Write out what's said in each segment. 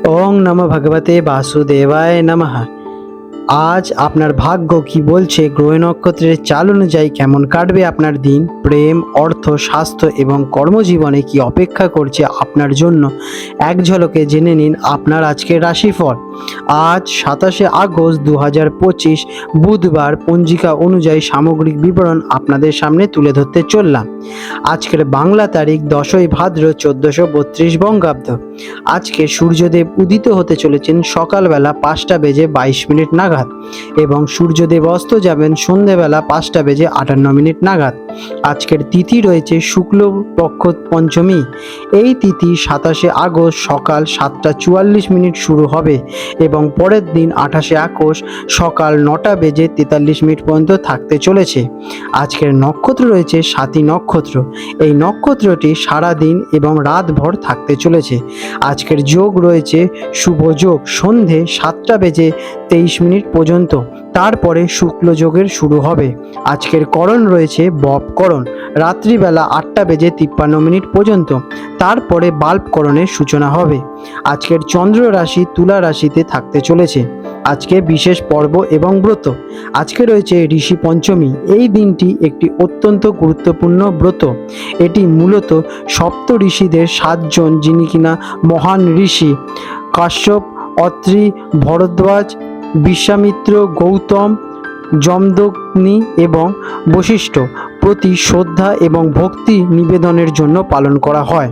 ওং নমঃ ভগবতে বাসুদেবায় নমঃ। আজ আপনার ভাগ্য কি বলছে, গ্রহ নক্ষত্রের চাল অনুযায়ী কেমন কাটবে আপনার দিন, প্রেম, অর্থ, স্বাস্থ্য এবং কর্মজীবনে কি অপেক্ষা করছে আপনার জন্য, এক ঝলকে জেনে নিন আপনার আজকের রাশিফল। আজ 27 আগস্ট 2025 বুধবার, পঞ্জিকা অনুযায়ী সামগ্রিক বিবরণ আপনাদের সামনে তুলে ধরতে চললাম। আজকের বাংলা তারিখ 10ই ভাদ্র 1432 বঙ্গাব্দ। আজকে সূর্যদেব উদিত হতে চলেছেন সকালবেলা 5:22 নাগাদ এবং সূর্যদেব অস্ত যাবেন সন্ধেবেলা 5:58 নাগাদ। আজকের তিথি রয়েছে শুক্লপক্ষ পঞ্চমী। এই তিথি 27 আগস্ট সকাল 7:44 শুরু হবে এবং পরের দিন 28 আগস্ট সকাল 9:43 পর্যন্ত থাকতে চলেছে। আজকের নক্ষত্র রয়েছে স্বাতী নক্ষত্র। এই নক্ষত্রটি সারা দিন এবং রাতভর থাকতে চলেছে। আজকের যোগ রয়েছে শুভ যোগ সন্ধে 7:23 পর্যন্ত, তারপরে শুক্ল যোগের শুরু হবে। আজকের করণ রয়েছে বপকরণ রাত্রিবেলা 8:53 পর্যন্ত, তারপরে বাল্বকরণের সূচনা হবে। আজকের চন্দ্র রাশি তুলা রাশিতে থাকতে চলেছে। আজকে বিশেষ পর্ব এবং ব্রত। আজকে রয়েছে ঋষি পঞ্চমী। এই দিনটি একটি অত্যন্ত গুরুত্বপূর্ণ ব্রত। এটি মূলত সপ্ত ঋষিদের 7 জন, যিনি কিনা মহান ঋষি কাশ্যপ, অত্রি, ভরদ্বাজ, বিশ্বামিত্র, গৌতম, যমদগ্নি এবং বশিষ্ঠ প্রতি শ্রদ্ধা এবং ভক্তি নিবেদনের জন্য পালন করা হয়।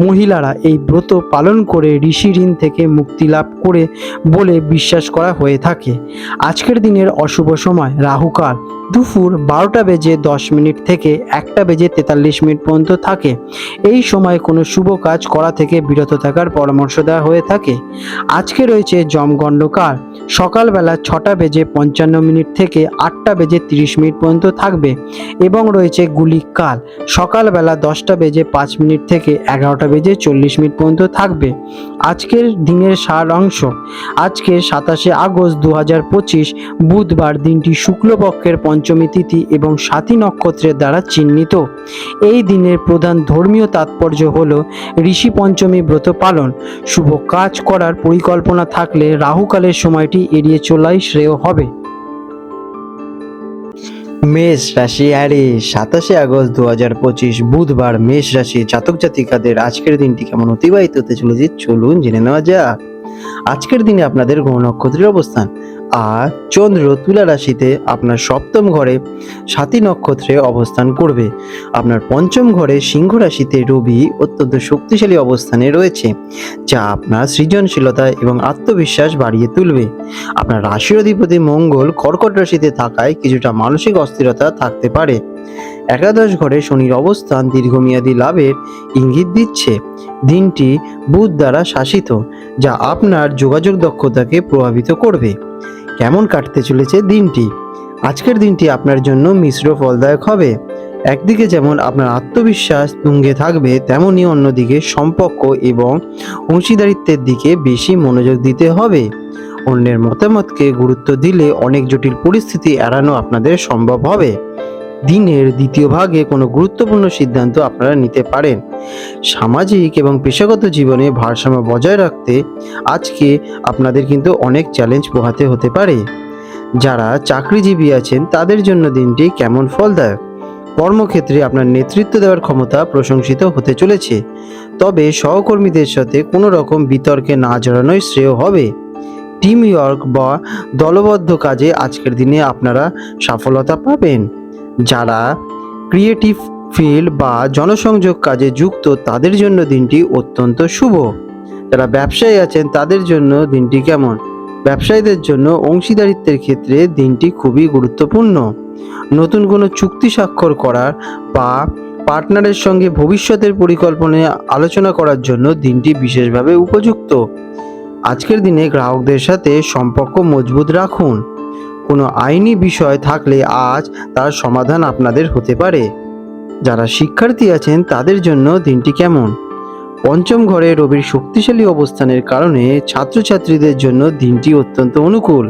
মহিলারা এই ব্রত পালন করে ঋষি ঋণ থেকে মুক্তি লাভ করে বলে বিশ্বাস করা হয়ে থাকে। আজকের দিনের অশুভ সময় রাহুকাল দুপুর 12:10 থেকে 1:43 পর্যন্ত থাকে। এই সময় কোনো শুভ কাজ করা থেকে বিরত থাকার পরামর্শ দেওয়া হয়ে থাকে। আজকে রয়েছে যমগণ্ডকাল সকালবেলা 6:55 থেকে 8:30 পর্যন্ত থাকবে এবং রয়েছে গুলিক কাল সকালবেলা 10:05 থেকে 11:40 পর্যন্ত থাকবে। আজকের দিনের সারাংশ। আজকে 27 আগস্ট 2025 বুধবার, দিনটি শুক্লপক্ষের পঞ্চমী তিথি এবং স্বাতী নক্ষত্রের দ্বারা চিহ্নিত। এই দিনের প্রধান ধর্মীয় তাৎপর্য হল ঋষি পঞ্চমী ব্রত পালন। শুভ কাজ করার পরিকল্পনা থাকলে রাহুকালের সময়টি এড়িয়ে চলাই শ্রেয় হবে। মেষ রাশি। আরে 27 আগস্ট 2025 বুধবার, মেষ রাশি জাতক জাতিকাদের আজকের দিনটি কেমন অতিবাহিত হতে চলেছে চলুন জেনে নেওয়া যাক। আজকের দিনে আপনাদের গ্রহ নক্ষত্রের অবস্থান। আর চন্দ্র তুলা রাশিতে আপনার সপ্তম ঘরে স্বাতী নক্ষত্রে অবস্থান করবে। আপনার পঞ্চম ঘরে সিংহ রাশিতে রবি অত্যন্ত শক্তিশালী অবস্থানে রয়েছে, যা আপনার সৃজনশীলতা এবং আত্মবিশ্বাস বাড়িয়ে তুলবে। আপনার রাশির অধিপতি মঙ্গল কর্কট রাশিতে থাকায় কিছুটা মানসিক অস্থিরতা থাকতে পারে। একাদশ ঘরে শনির অবস্থান দীর্ঘমেয়াদী লাভের ইঙ্গিত দিচ্ছে। দিনটি বুধ দ্বারা শাসিত, যা আপনার যোগাযোগ দক্ষতাকে প্রভাবিত করবে। কেমন কাটতে চলেছে দিনটি? আজকের দিনটি আপনার জন্য মিশ্র ফলদায়ক হবে। একদিকে যেমন আপনার আত্মবিশ্বাস তুঙ্গে থাকবে, তেমনি অন্যদিকে সম্পর্ক এবং অংশীদারিত্বের দিকে বেশি মনোযোগ দিতে হবে। অন্যের মতামতকে গুরুত্ব দিলে অনেক জটিল পরিস্থিতি এড়ানো আপনাদের সম্ভব হবে। দিনের দ্বিতীয় ভাগে কোনো গুরুত্বপূর্ণ সিদ্ধান্ত আপনারা নিতে পারেন। সামাজিক এবং পেশাগত জীবনে ভারসাম্য বজায় রাখতে আজকে আপনাদের কিন্তু অনেক চ্যালেঞ্জ পোহাতে হতে পারে। যারা চাকরিজীবী আছেন তাদের জন্য দিনটি কেমন ফলদায়ক? কর্মক্ষেত্রে আপনার নেতৃত্ব দেওয়ার ক্ষমতা প্রশংসিত হতে চলেছে, তবে সহকর্মীদের সাথে কোনো রকম বিতর্কে না জড়ানোই শ্রেয় হবে। টিম ওয়ার্ক বা দলবদ্ধ কাজে আজকের দিনে আপনারা সফলতা পাবেন। যারা ক্রিয়েটিভ ফিল্ড বা জনসংযোগ কাজে যুক্ত তাদের জন্য দিনটি অত্যন্ত শুভ। যারা ব্যবসায়ী আছেন তাদের জন্য দিনটি কেমন? ব্যবসায়ীদের জন্য অংশীদারিত্বের ক্ষেত্রে দিনটি খুবই গুরুত্বপূর্ণ। নতুন কোনো চুক্তি স্বাক্ষর করার বা পার্টনারের সঙ্গে ভবিষ্যতের পরিকল্পনা আলোচনা করার জন্য দিনটি বিশেষভাবে উপযুক্ত। আজকের দিনে গ্রাহকদের সাথে সম্পর্ক মজবুত রাখুন। কোনো আইনি বিষয় থাকলে আজ তার সমাধান আপনাদের হতে পারে। যারা শিক্ষার্থী আছেন তাদের জন্য দিনটি কেমন? পঞ্চম ঘরে রবির শক্তিশালী অবস্থানের কারণে ছাত্রছাত্রীদের জন্য দিনটি অত্যন্ত অনুকূল।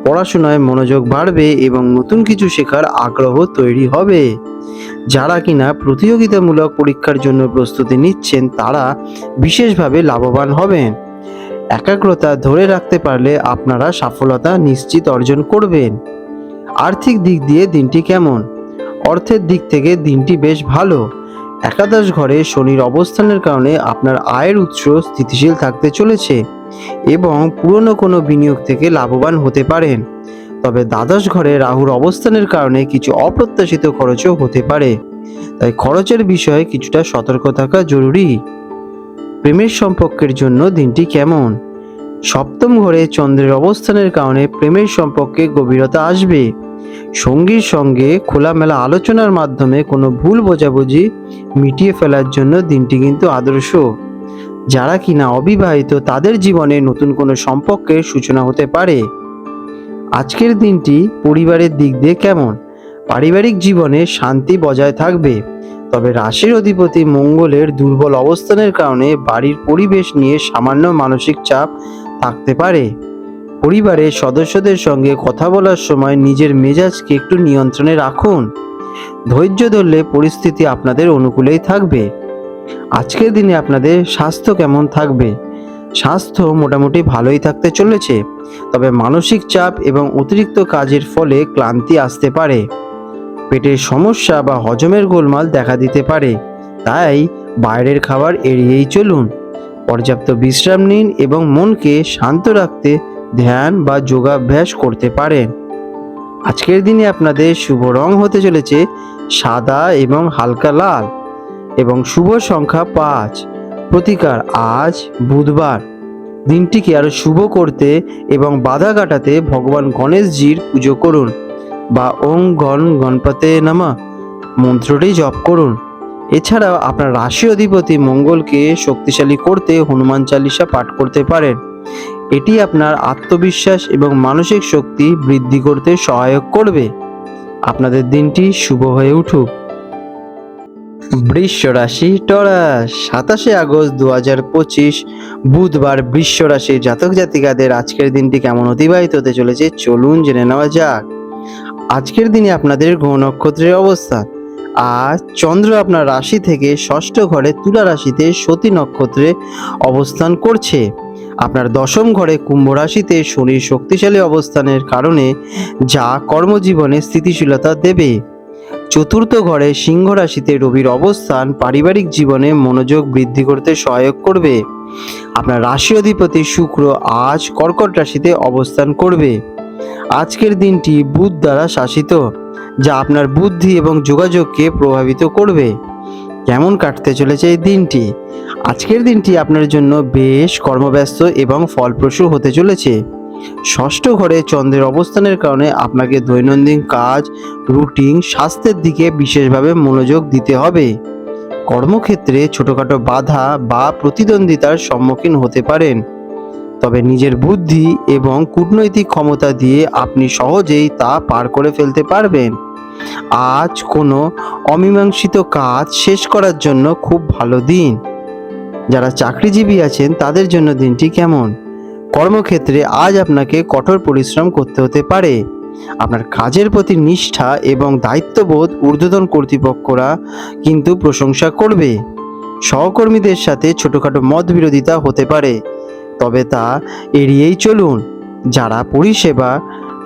পড়াশোনায় মনোযোগ বাড়বে এবং নতুন কিছু শেখার আগ্রহ তৈরি হবে। যারা কিনা প্রতিযোগিতামূলক পরীক্ষার জন্য প্রস্তুতি নিচ্ছেন তারা বিশেষভাবে লাভবান হবেন। একাগ্রতা ধরে রাখতে পারলে আপনারা সফলতা নিশ্চিত অর্জন করবেন। আর্থিক দিক দিয়ে দিনটি কেমন? অর্থের দিক থেকে দিনটি বেশ ভালো। একাদশ ঘরে শনির অবস্থানের কারণে আপনার আয়ের উৎস স্থিতিশীল থাকতে চলেছে এবং পুরনো কোনো বিনিয়োগ থেকে লাভবান হতে পারেন। তবে দ্বাদশ ঘরে রাহুর অবস্থানের কারণে কিছু অপ্রত্যাশিত খরচও হতে পারে, তাই খরচের বিষয়ে কিছুটা সতর্ক থাকা জরুরি। প্রেমের সম্পর্কের জন্য দিনটি কেমন? সপ্তম ঘরে চন্দ্রের অবস্থানের কারণে প্রেমের সম্পর্কে গভীরতা আসবে। সঙ্গীর সঙ্গে খোলামেলা আলোচনার মাধ্যমে কোনো ভুল বোঝাবুঝি মিটিয়ে ফেলার জন্য দিনটি কিন্তু আদর্শ। যারা কিনা অবিবাহিত তাদের জীবনে নতুন কোনো সম্পর্কের সূচনা হতে পারে। আজকের দিনটি পরিবারের দিক দিয়ে কেমন? পারিবারিক জীবনে শান্তি বজায় থাকবে, তবে রাশির অধিপতি মঙ্গলের দুর্বল অবস্থানের কারণে বাড়ির পরিবেশ নিয়ে সামান্য মানসিক চাপ থাকতে পারে। পরিবারের সদস্যদের সঙ্গে কথা বলার সময় নিজের মেজাজকে একটু নিয়ন্ত্রণে রাখুন। ধৈর্য ধরলে পরিস্থিতি আপনাদের অনুকূলেই থাকবে। আজকের দিনে আপনাদের স্বাস্থ্য কেমন থাকবে? স্বাস্থ্য মোটামুটি ভালোই থাকতে চলেছে, তবে মানসিক চাপ এবং অতিরিক্ত কাজের ফলে ক্লান্তি আসতে পারে। পেটের সমস্যা বা হজমের গোলমাল দেখা দিতে পারে, তাই বাইরের খাবার এড়িয়েই চলুন। পর্যাপ্ত বিশ্রাম নিন এবং মনকে শান্ত রাখতে ধ্যান বা যোগাভ্যাস করতে পারেন। আজকের দিনে আপনাদের শুভ রং হতে চলেছে সাদা এবং হালকা লাল এবং শুভ সংখ্যা 5। প্রতিকার আজ বুধবার। দিনটিকে আরো শুভ করতে এবং বাধা কাটাতে ভগবান গণেশজির পুজো করুন বা ওং গণ গণপতে নমঃ মন্ত্রটি জপ করুন। এছাড়াও আপনার রাশি অধিপতি মঙ্গলকে শক্তিশালী করতে হনুমান চালিসা পাঠ করতে পারেন। এটি আপনার আত্মবিশ্বাস এবং মানসিক শক্তি বৃদ্ধি করতে সহায়ক করবে। আপনাদের দিনটি শুভ হয়ে উঠুক। বৃষ রাশি টরাস। 27 আগস্ট 2025 বুধবার বৃষ রাশির জাতক জাতিকাদের আজকের দিনটি কেমন অতিবাহিত হতে চলেছে চলুন জেনে নেওয়া যাক। আজকের দিনে আপনাদের গ্রহ নক্ষত্রের অবস্থান। আজ চন্দ্র আপনার রাশি থেকে ষষ্ঠ ঘরে তুলা রাশিতে সতী নক্ষত্রে অবস্থান করছে। আপনার দশম ঘরে কুম্ভ রাশিতে শনির শক্তিশালী অবস্থানের কারণে যা কর্মজীবনে স্থিতিশীলতা দেবে। চতুর্থ ঘরে সিংহ রাশিতে রবির অবস্থান পারিবারিক জীবনে মনোযোগ বৃদ্ধি করতে সহায়ক করবে। আপনার রাশি অধিপতি শুক্র আজ কর্কট রাশিতে অবস্থান করবে। আজকের দিনটি বুধ দ্বারা শাসিত, যা আপনার বুদ্ধি এবং যোগাযোগকে প্রভাবিত করবে। কেমন কাটতে চলেছে এই দিনটি? আজকের দিনটি আপনার জন্য বেশ কর্মব্যস্ত এবং ফলপ্রসূ হতে চলেছে। ষষ্ঠ ঘরে চন্দ্রের অবস্থানের কারণে আপনাকে দৈনন্দিন কাজ, রুটিন, স্বাস্থ্যের দিকে বিশেষভাবে মনোযোগ দিতে হবে। কর্মক্ষেত্রে ছোটখাটো বাধা বা প্রতিদ্বন্দ্বিতার সম্মুখীন হতে পারেন, তবে নিজের বুদ্ধি এবং কূটনৈতিক ক্ষমতা দিয়ে আপনি সহজেই তা পার করে ফেলতে পারবেন। আজ কোনো অমীমাংসিত কাজ শেষ করার জন্য খুব ভালো দিন। যারা চাকরিজীবী আছেন তাদের জন্য দিনটি কেমন? কর্মক্ষেত্রে আজ আপনাকে কঠোর পরিশ্রম করতে হতে পারে। আপনার কাজের প্রতি নিষ্ঠা এবং দায়িত্ববোধ ঊর্ধ্বতন কর্তৃপক্ষরা কিন্তু প্রশংসা করবে। সহকর্মীদের সাথে ছোটখাটো মত বিরোধিতা হতে পারে, তবে তা এড়িয়েই চলুন। যারা পরিষেবা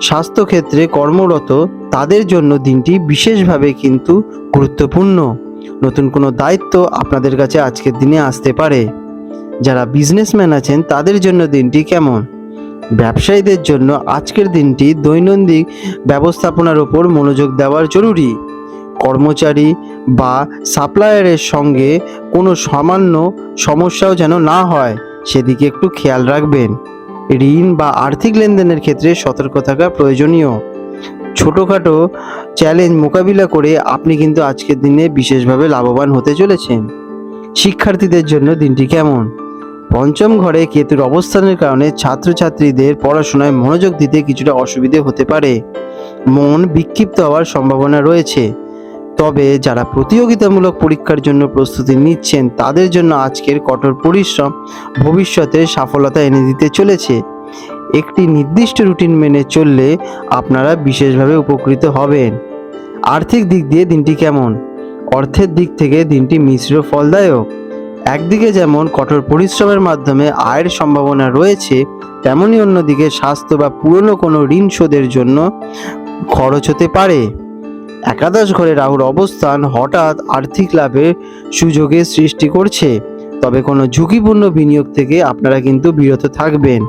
স্বাস্থ্যক্ষেত্রে কর্মরত তাদের জন্য দিনটি বিশেষভাবে কিন্তু গুরুত্বপূর্ণ। নতুন কোনো দায়িত্ব আপনাদের কাছে আজকের দিনে আসতে পারে। যারা বিজনেসম্যান আছেন তাদের জন্য দিনটি কেমন? ব্যবসায়ীদের জন্য আজকের দিনটি দৈনন্দিন ব্যবস্থাপনার উপর মনোযোগ দেওয়ার জরুরি। কর্মচারী বা সাপ্লায়ারের সঙ্গে কোনো সামান্য সমস্যাও যেন না হয় সেদিকে একটু খেয়াল রাখবেন। ঋণ বা আর্থিক লেনদেনের ক্ষেত্রে সতর্ক থাকা প্রয়োজনীয়। ছোটোখাটো চ্যালেঞ্জ মোকাবিলা করে আপনি কিন্তু আজকের দিনে বিশেষভাবে লাভবান হতে চলেছেন। শিক্ষার্থীদের জন্য দিনটি কেমন? পঞ্চম ঘরে কেতুর অবস্থানের কারণে ছাত্রছাত্রীদের পড়াশোনায় মনোযোগ দিতে কিছুটা অসুবিধে হতে পারে। মন বিক্ষিপ্ত হওয়ার সম্ভাবনা রয়েছে, তবে যারা প্রতিযোগিতামূলক পরীক্ষার জন্য প্রস্তুতি নিচ্ছেন তাদের জন্য আজকের কঠোর পরিশ্রম ভবিষ্যতে সফলতা এনে দিতে চলেছে। একটি নির্দিষ্ট রুটিন মেনে চললে আপনারা বিশেষভাবে উপকৃত হবেন। আর্থিক দিক দিয়ে দিনটি কেমন? অর্থের দিক থেকে দিনটি মিশ্র ফলদায়ক। একদিকে যেমন কঠোর পরিশ্রমের মাধ্যমে আয়ের সম্ভাবনা রয়েছে, তেমনি অন্যদিকে স্বাস্থ্য বা পুরনো কোনো ঋণ শোধের জন্য খরচ হতে পারে। একাদশ ঘরে রাহুর অবস্থান হঠাৎ আর্থিক লাভের সুযোগের সৃষ্টি করছে, তবে কোনো ঝুঁকিপূর্ণ বিনিয়োগ থেকে আপনারা কিন্তু বিরত থাকবেন।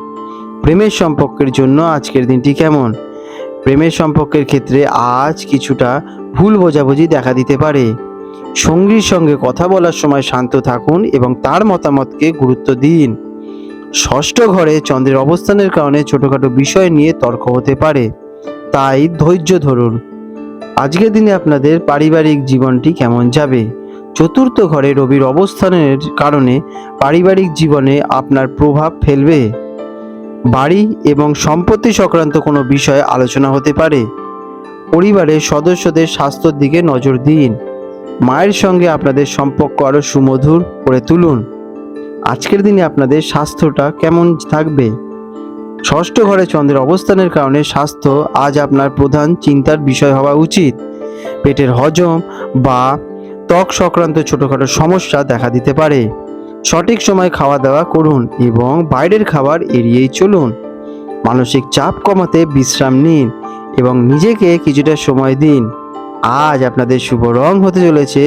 প্রেমের সম্পর্কের জন্য আজকের দিনটি কেমন? প্রেমের সম্পর্কের ক্ষেত্রে আজ কিছুটা ভুল বোঝাবুঝি দেখা দিতে পারে। সঙ্গীর সঙ্গে কথা বলার সময় শান্ত থাকুন এবং তার মতামতকে গুরুত্ব দিন। ষষ্ঠ ঘরে চন্দ্রের অবস্থানের কারণে ছোটখাটো বিষয় নিয়ে তর্ক হতে পারে, তাই ধৈর্য ধরুন। আজকের দিনে আপনাদের পারিবারিক জীবনটি কেমন যাবে? চতুর্থ ঘরে রবির অবস্থানের কারণে পারিবারিক জীবনে আপনার প্রভাব ফেলবে। বাড়ি এবং সম্পত্তি সংক্রান্ত কোনো বিষয়ে আলোচনা হতে পারে। পরিবারের সদস্যদের স্বাস্থ্যের দিকে নজর দিন। মায়ের সঙ্গে আপনাদের সম্পর্ক আরও সুমধুর করে তুলুন। আজকের দিনে আপনাদের স্বাস্থ্যটা কেমন থাকবে? ষষ্ঠ ঘরে চন্দ্রের অবস্থানের কারণে স্বাস্থ্য আজ আপনার প্রধান চিন্তার বিষয় হওয়া উচিত। পেটের হজম বা ত্বক সংক্রান্ত ছোটখাটো সমস্যা দেখা দিতে পারে। সঠিক সময় খাওয়া দাওয়া করুন এবং বাইরের খাবার এড়িয়েই চলুন। মানসিক চাপ কমাতে বিশ্রাম নিন এবং নিজেকে কিছুটা সময় দিন। আজ আপনাদের শুভ রং হতে চলেছে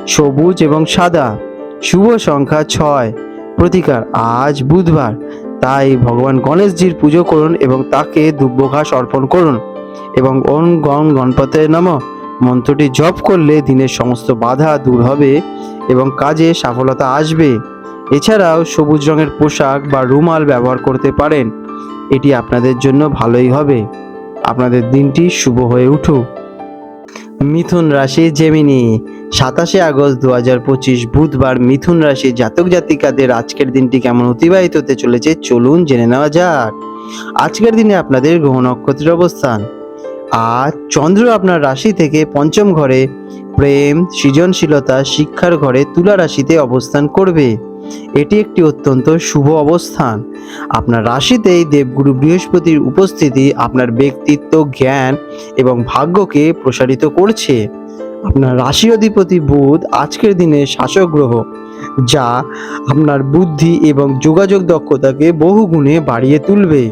সবুজ এবং সাদা। শুভ সংখ্যা 6। প্রতিকার, আজ বুধবার, তাই ভগবান গণেশজির পুজো করুন এবং তাকে দুব্য ঘাস অর্পণ করুন এবং ওম গং গণপতে নমঃ মন্ত্রটি জপ করলে দিনের সমস্ত বাধা দূর হবে এবং কাজে সফলতা আসবে। এছাড়াও সবুজ রঙের পোশাক বা রুমাল ব্যবহার করতে পারেন, এটি আপনাদের জন্য ভালোই হবে। আপনাদের দিনটি শুভ হয়ে উঠুক। মিথুন রাশি জেমিনি, 27 আগস্ট 2025 বুধবার মিথুন রাশি জাতক জাতিকাদের আজকের দিনটি কেমন অতিবাহিত হতে চলেছে চলুন জেনে নেওয়া যাক। আজকের দিনে আপনাদের গ্রহ নক্ষত্রের অবস্থান। আজ চন্দ্র আপনার রাশি থেকে পঞ্চম ঘরে প্রেম, সৃজনশীলতা, শিক্ষার ঘরে তুলা রাশিতে অবস্থান করবে। এটি একটি অত্যন্ত শুভ অবস্থান। আপনার রাশিতেই দেবগুরু বৃহস্পতির উপস্থিতি আপনার ব্যক্তিত্ব, জ্ঞান এবং ভাগ্যকে প্রসারিত করছে। আপনার রাশি অধিপতি বুধ আজকের দিনে শাসক গ্রহ, যা আপনার বুদ্ধি এবং যোগাযোগ দক্ষতাকে বহুগুণে বাড়িয়ে তুলবে।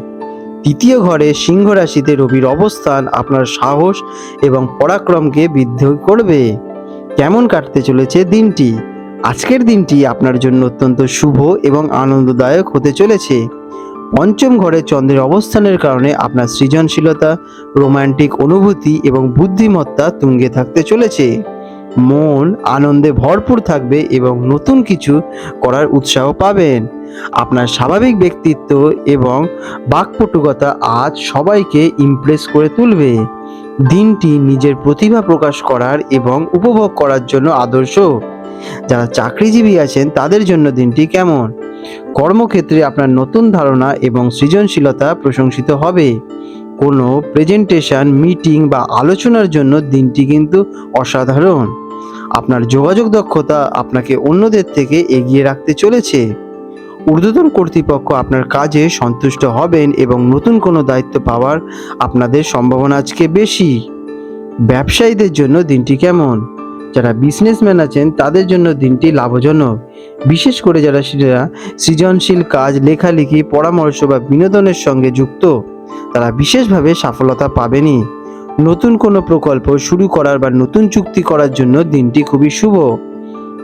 তৃতীয় ঘরে সিংহ রাশিতে রবির অবস্থান আপনার সাহস এবং পরাক্রমকে বৃদ্ধি করবে। কেমন কাটতে চলেছে দিনটি? আজকের দিনটি আপনার জন্য অত্যন্ত শুভ এবং আনন্দদায়ক হতে চলেছে। পঞ্চম ঘরে চন্দ্রের অবস্থানের কারণে আপনার সৃজনশীলতা, রোমান্টিক অনুভূতি এবং বুদ্ধিমত্তা তুঙ্গে থাকতে চলেছে। মন আনন্দে ভরপুর থাকবে এবং নতুন কিছু করার উৎসাহ পাবেন। আপনার স্বাভাবিক ব্যক্তিত্ব এবং বাকপটুকতা আজ সবাইকে ইমপ্রেস করে তুলবে। দিনটি নিজের প্রতিভা প্রকাশ করার এবং উপভোগ করার জন্য আদর্শ। যারা চাকরিজীবী আছেন তাদের জন্য দিনটি কেমন? কর্মক্ষেত্রে আপনার নতুন ধারণা এবং সৃজনশীলতা প্রশংসিত হবে। কোনো প্রেজেন্টেশন, মিটিং বা আলোচনার জন্য দিনটি কিন্তু অসাধারণ। আপনার যোগাযোগ দক্ষতা আপনাকে অন্যদের থেকে এগিয়ে রাখতে চলেছে। ঊর্ধ্বতন কর্তৃপক্ষ আপনার কাজে সন্তুষ্ট হবেন এবং নতুন কোনো দায়িত্ব পাওয়ার আপনাদের সম্ভাবনা আজকে বেশি। ব্যবসায়ীদের জন্য দিনটি কেমন? যারা বিজনেসম্যান আছেন তাদের জন্য দিনটি লাভজনক, বিশেষ করে যারা সৃজনশীল কাজ, লেখালেখি, পরামর্শ বা বিনোদনের সঙ্গে যুক্ত, তারা বিশেষভাবে সফলতা পাবেনই। নতুন কোনো প্রকল্প শুরু করার বা নতুন চুক্তি করার জন্য দিনটি খুবই শুভ।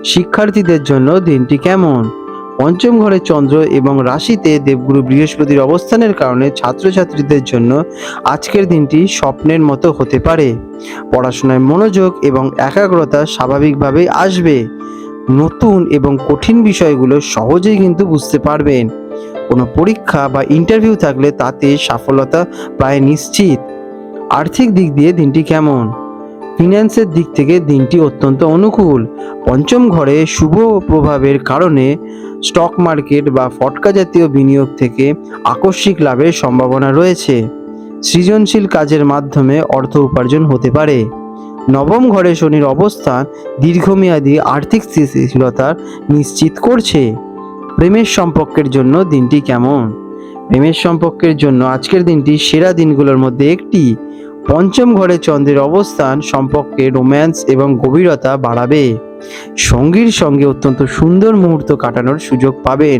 শিক্ষার্থীদের জন্য দিনটি কেমন? পঞ্চম ঘরে চন্দ্র এবং রাশিতে দেবগুরু বৃহস্পতির অবস্থানের কারণে ছাত্রছাত্রীদের জন্য আজকের দিনটি স্বপ্নের মতো হতে পারে। পড়াশোনায় মনোযোগ এবং একাগ্রতা স্বাভাবিকভাবেই আসবে। নতুন এবং কঠিন বিষয়গুলো সহজেই কিন্তু বুঝতে পারবেন। কোনো পরীক্ষা বা ইন্টারভিউ থাকলে তাতে সফলতা প্রায় নিশ্চিত। আর্থিক দিক দিয়ে দিনটি কেমন? ফিন্যান্সের দিক থেকে দিনটি অত্যন্ত অনুকূল। পঞ্চম ঘরে শুভ প্রভাবের কারণে স্টক মার্কেট বা ফটকা জাতীয় বিনিয়োগ থেকে আকস্মিক লাভের সম্ভাবনা রয়েছে। সৃজনশীল কাজের মাধ্যমে অর্থ উপার্জন হতে পারে। নবম ঘরে শনির অবস্থান দীর্ঘমেয়াদী আর্থিক স্থিতিশীলতা নিশ্চিত করছে। প্রেমের সম্পর্কের জন্য দিনটি কেমন? প্রেমের সম্পর্কের জন্য আজকের দিনটি সেরা দিনগুলোর মধ্যে একটি। পঞ্চম ঘরে চন্দ্রের অবস্থান সম্পর্কে রোম্যান্স এবং গভীরতা বাড়াবে। সঙ্গীর সঙ্গে অত্যন্ত সুন্দর মুহূর্ত কাটানোর সুযোগ পাবেন।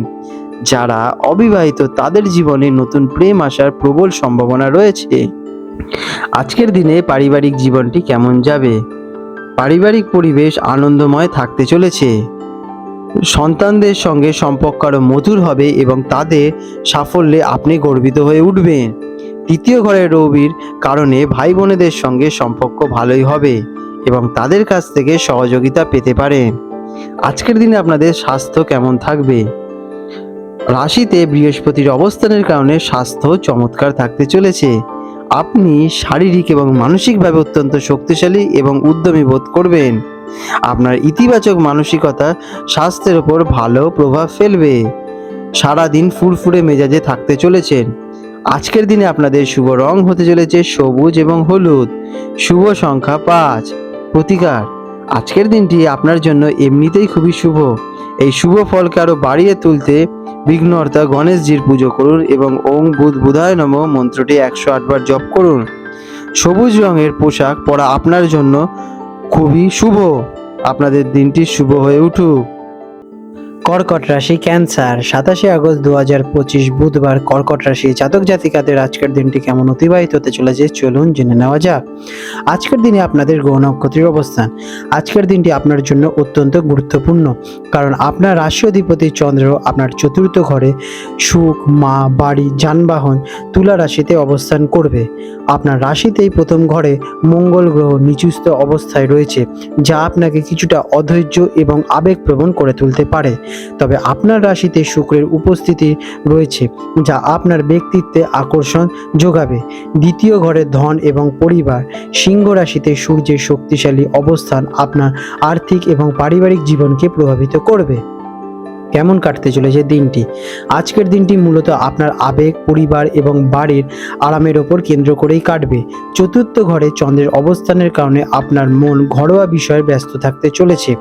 যারা অবিবাহিত তাদের জীবনে নতুন প্রেম আসার প্রবল সম্ভাবনা রয়েছে। আজকের দিনে পারিবারিক জীবনটি কেমন যাবে? পারিবারিক পরিবেশ আনন্দময় থাকতে চলেছে। সন্তানদের সঙ্গে সম্পর্ক আরও মধুর হবে এবং তাদের সাফল্যে আপনি গর্বিত হয়ে উঠবেন। তৃতীয় ঘরের রবির কারণে ভাই বোনেদের সঙ্গে সম্পর্ক ভালোই হবে এবং তাদের কাছ থেকে সহযোগিতা পেতে পারেন। আজকের দিনে আপনাদের স্বাস্থ্য কেমন থাকবে? রাশিতে বৃহস্পতির অবস্থানের কারণে স্বাস্থ্য চমৎকার থাকতে চলেছে। আপনি শারীরিক এবং মানসিকভাবে অত্যন্ত শক্তিশালী এবং উদ্যমী বোধ করবেন। আপনার ইতিবাচক মানসিকতা স্বাস্থ্যের ওপর ভালো প্রভাব ফেলবে। সারাদিন ফুরফুরে মেজাজে থাকতে চলেছেন। আজকের দিনে আপনাদের শুভ রং হতে চলেছে সবুজ এবং হলুদ। শুভ সংখ্যা 5। প্রতিকার: আজকের দিনটি আপনার জন্য এমনিতেই খুবই শুভ। এই শুভ ফলকে আরও বাড়িয়ে তুলতে বিঘ্নহর্তা গণেশজির পুজো করুন এবং ওং বুধায় নমঃ মন্ত্রটি 108 বার জপ করুন। সবুজ রঙের পোশাক পরা আপনার জন্য খুবই শুভ। আপনাদের দিনটি শুভ হয়ে উঠুক। কর্কট রাশি, ক্যান্সার। 27 আগস্ট 2025 বুধবার কর্কট রাশি জাতক জাতিকাদের আজকের দিনটি কেমন অতিবাহিত হতে চলেছে চলুন জেনে নেওয়া যাক। আজকের দিনে আপনাদের গ্রহ নক্ষত্রের অবস্থান। আজকের দিনটি আপনার জন্য অত্যন্ত গুরুত্বপূর্ণ, কারণ আপনার রাশি অধিপতি চন্দ্র আপনার চতুর্থ ঘরে সুখ, মা, বাড়ি, যানবাহন, তুলা রাশিতে অবস্থান করবে। আপনার রাশিতেই প্রথম ঘরে মঙ্গল গ্রহ নিচুস্থ অবস্থায় রয়েছে, যা আপনাকে কিছুটা অধৈর্য এবং আবেগপ্রবণ করে তুলতে পারে। তবে আপনার রাশিতে শুক্রের উপস্থিতি রয়েছে, যা আপনার ব্যক্তিত্বে আকর্ষণ যোগাবে। দ্বিতীয় ঘরে ধন এবং পরিবার। সিংহ রাশিতে সূর্যের শক্তিশালী অবস্থান আপনার আর্থিক এবং পারিবারিক জীবনকে প্রভাবিত করবে। কেমন কাটতে চলেছে দিনটি? আজকের দিনটি মূলত আপনার আবেগ, পরিবার এবং বাড়ির আরামের ওপর কেন্দ্র করেই কাটবে। চতুর্থ ঘরে চন্দ্রের অবস্থানের কারণে আপনার মন ঘরোয়া বিষয়ে ব্যস্ত থাকতে চলেছে।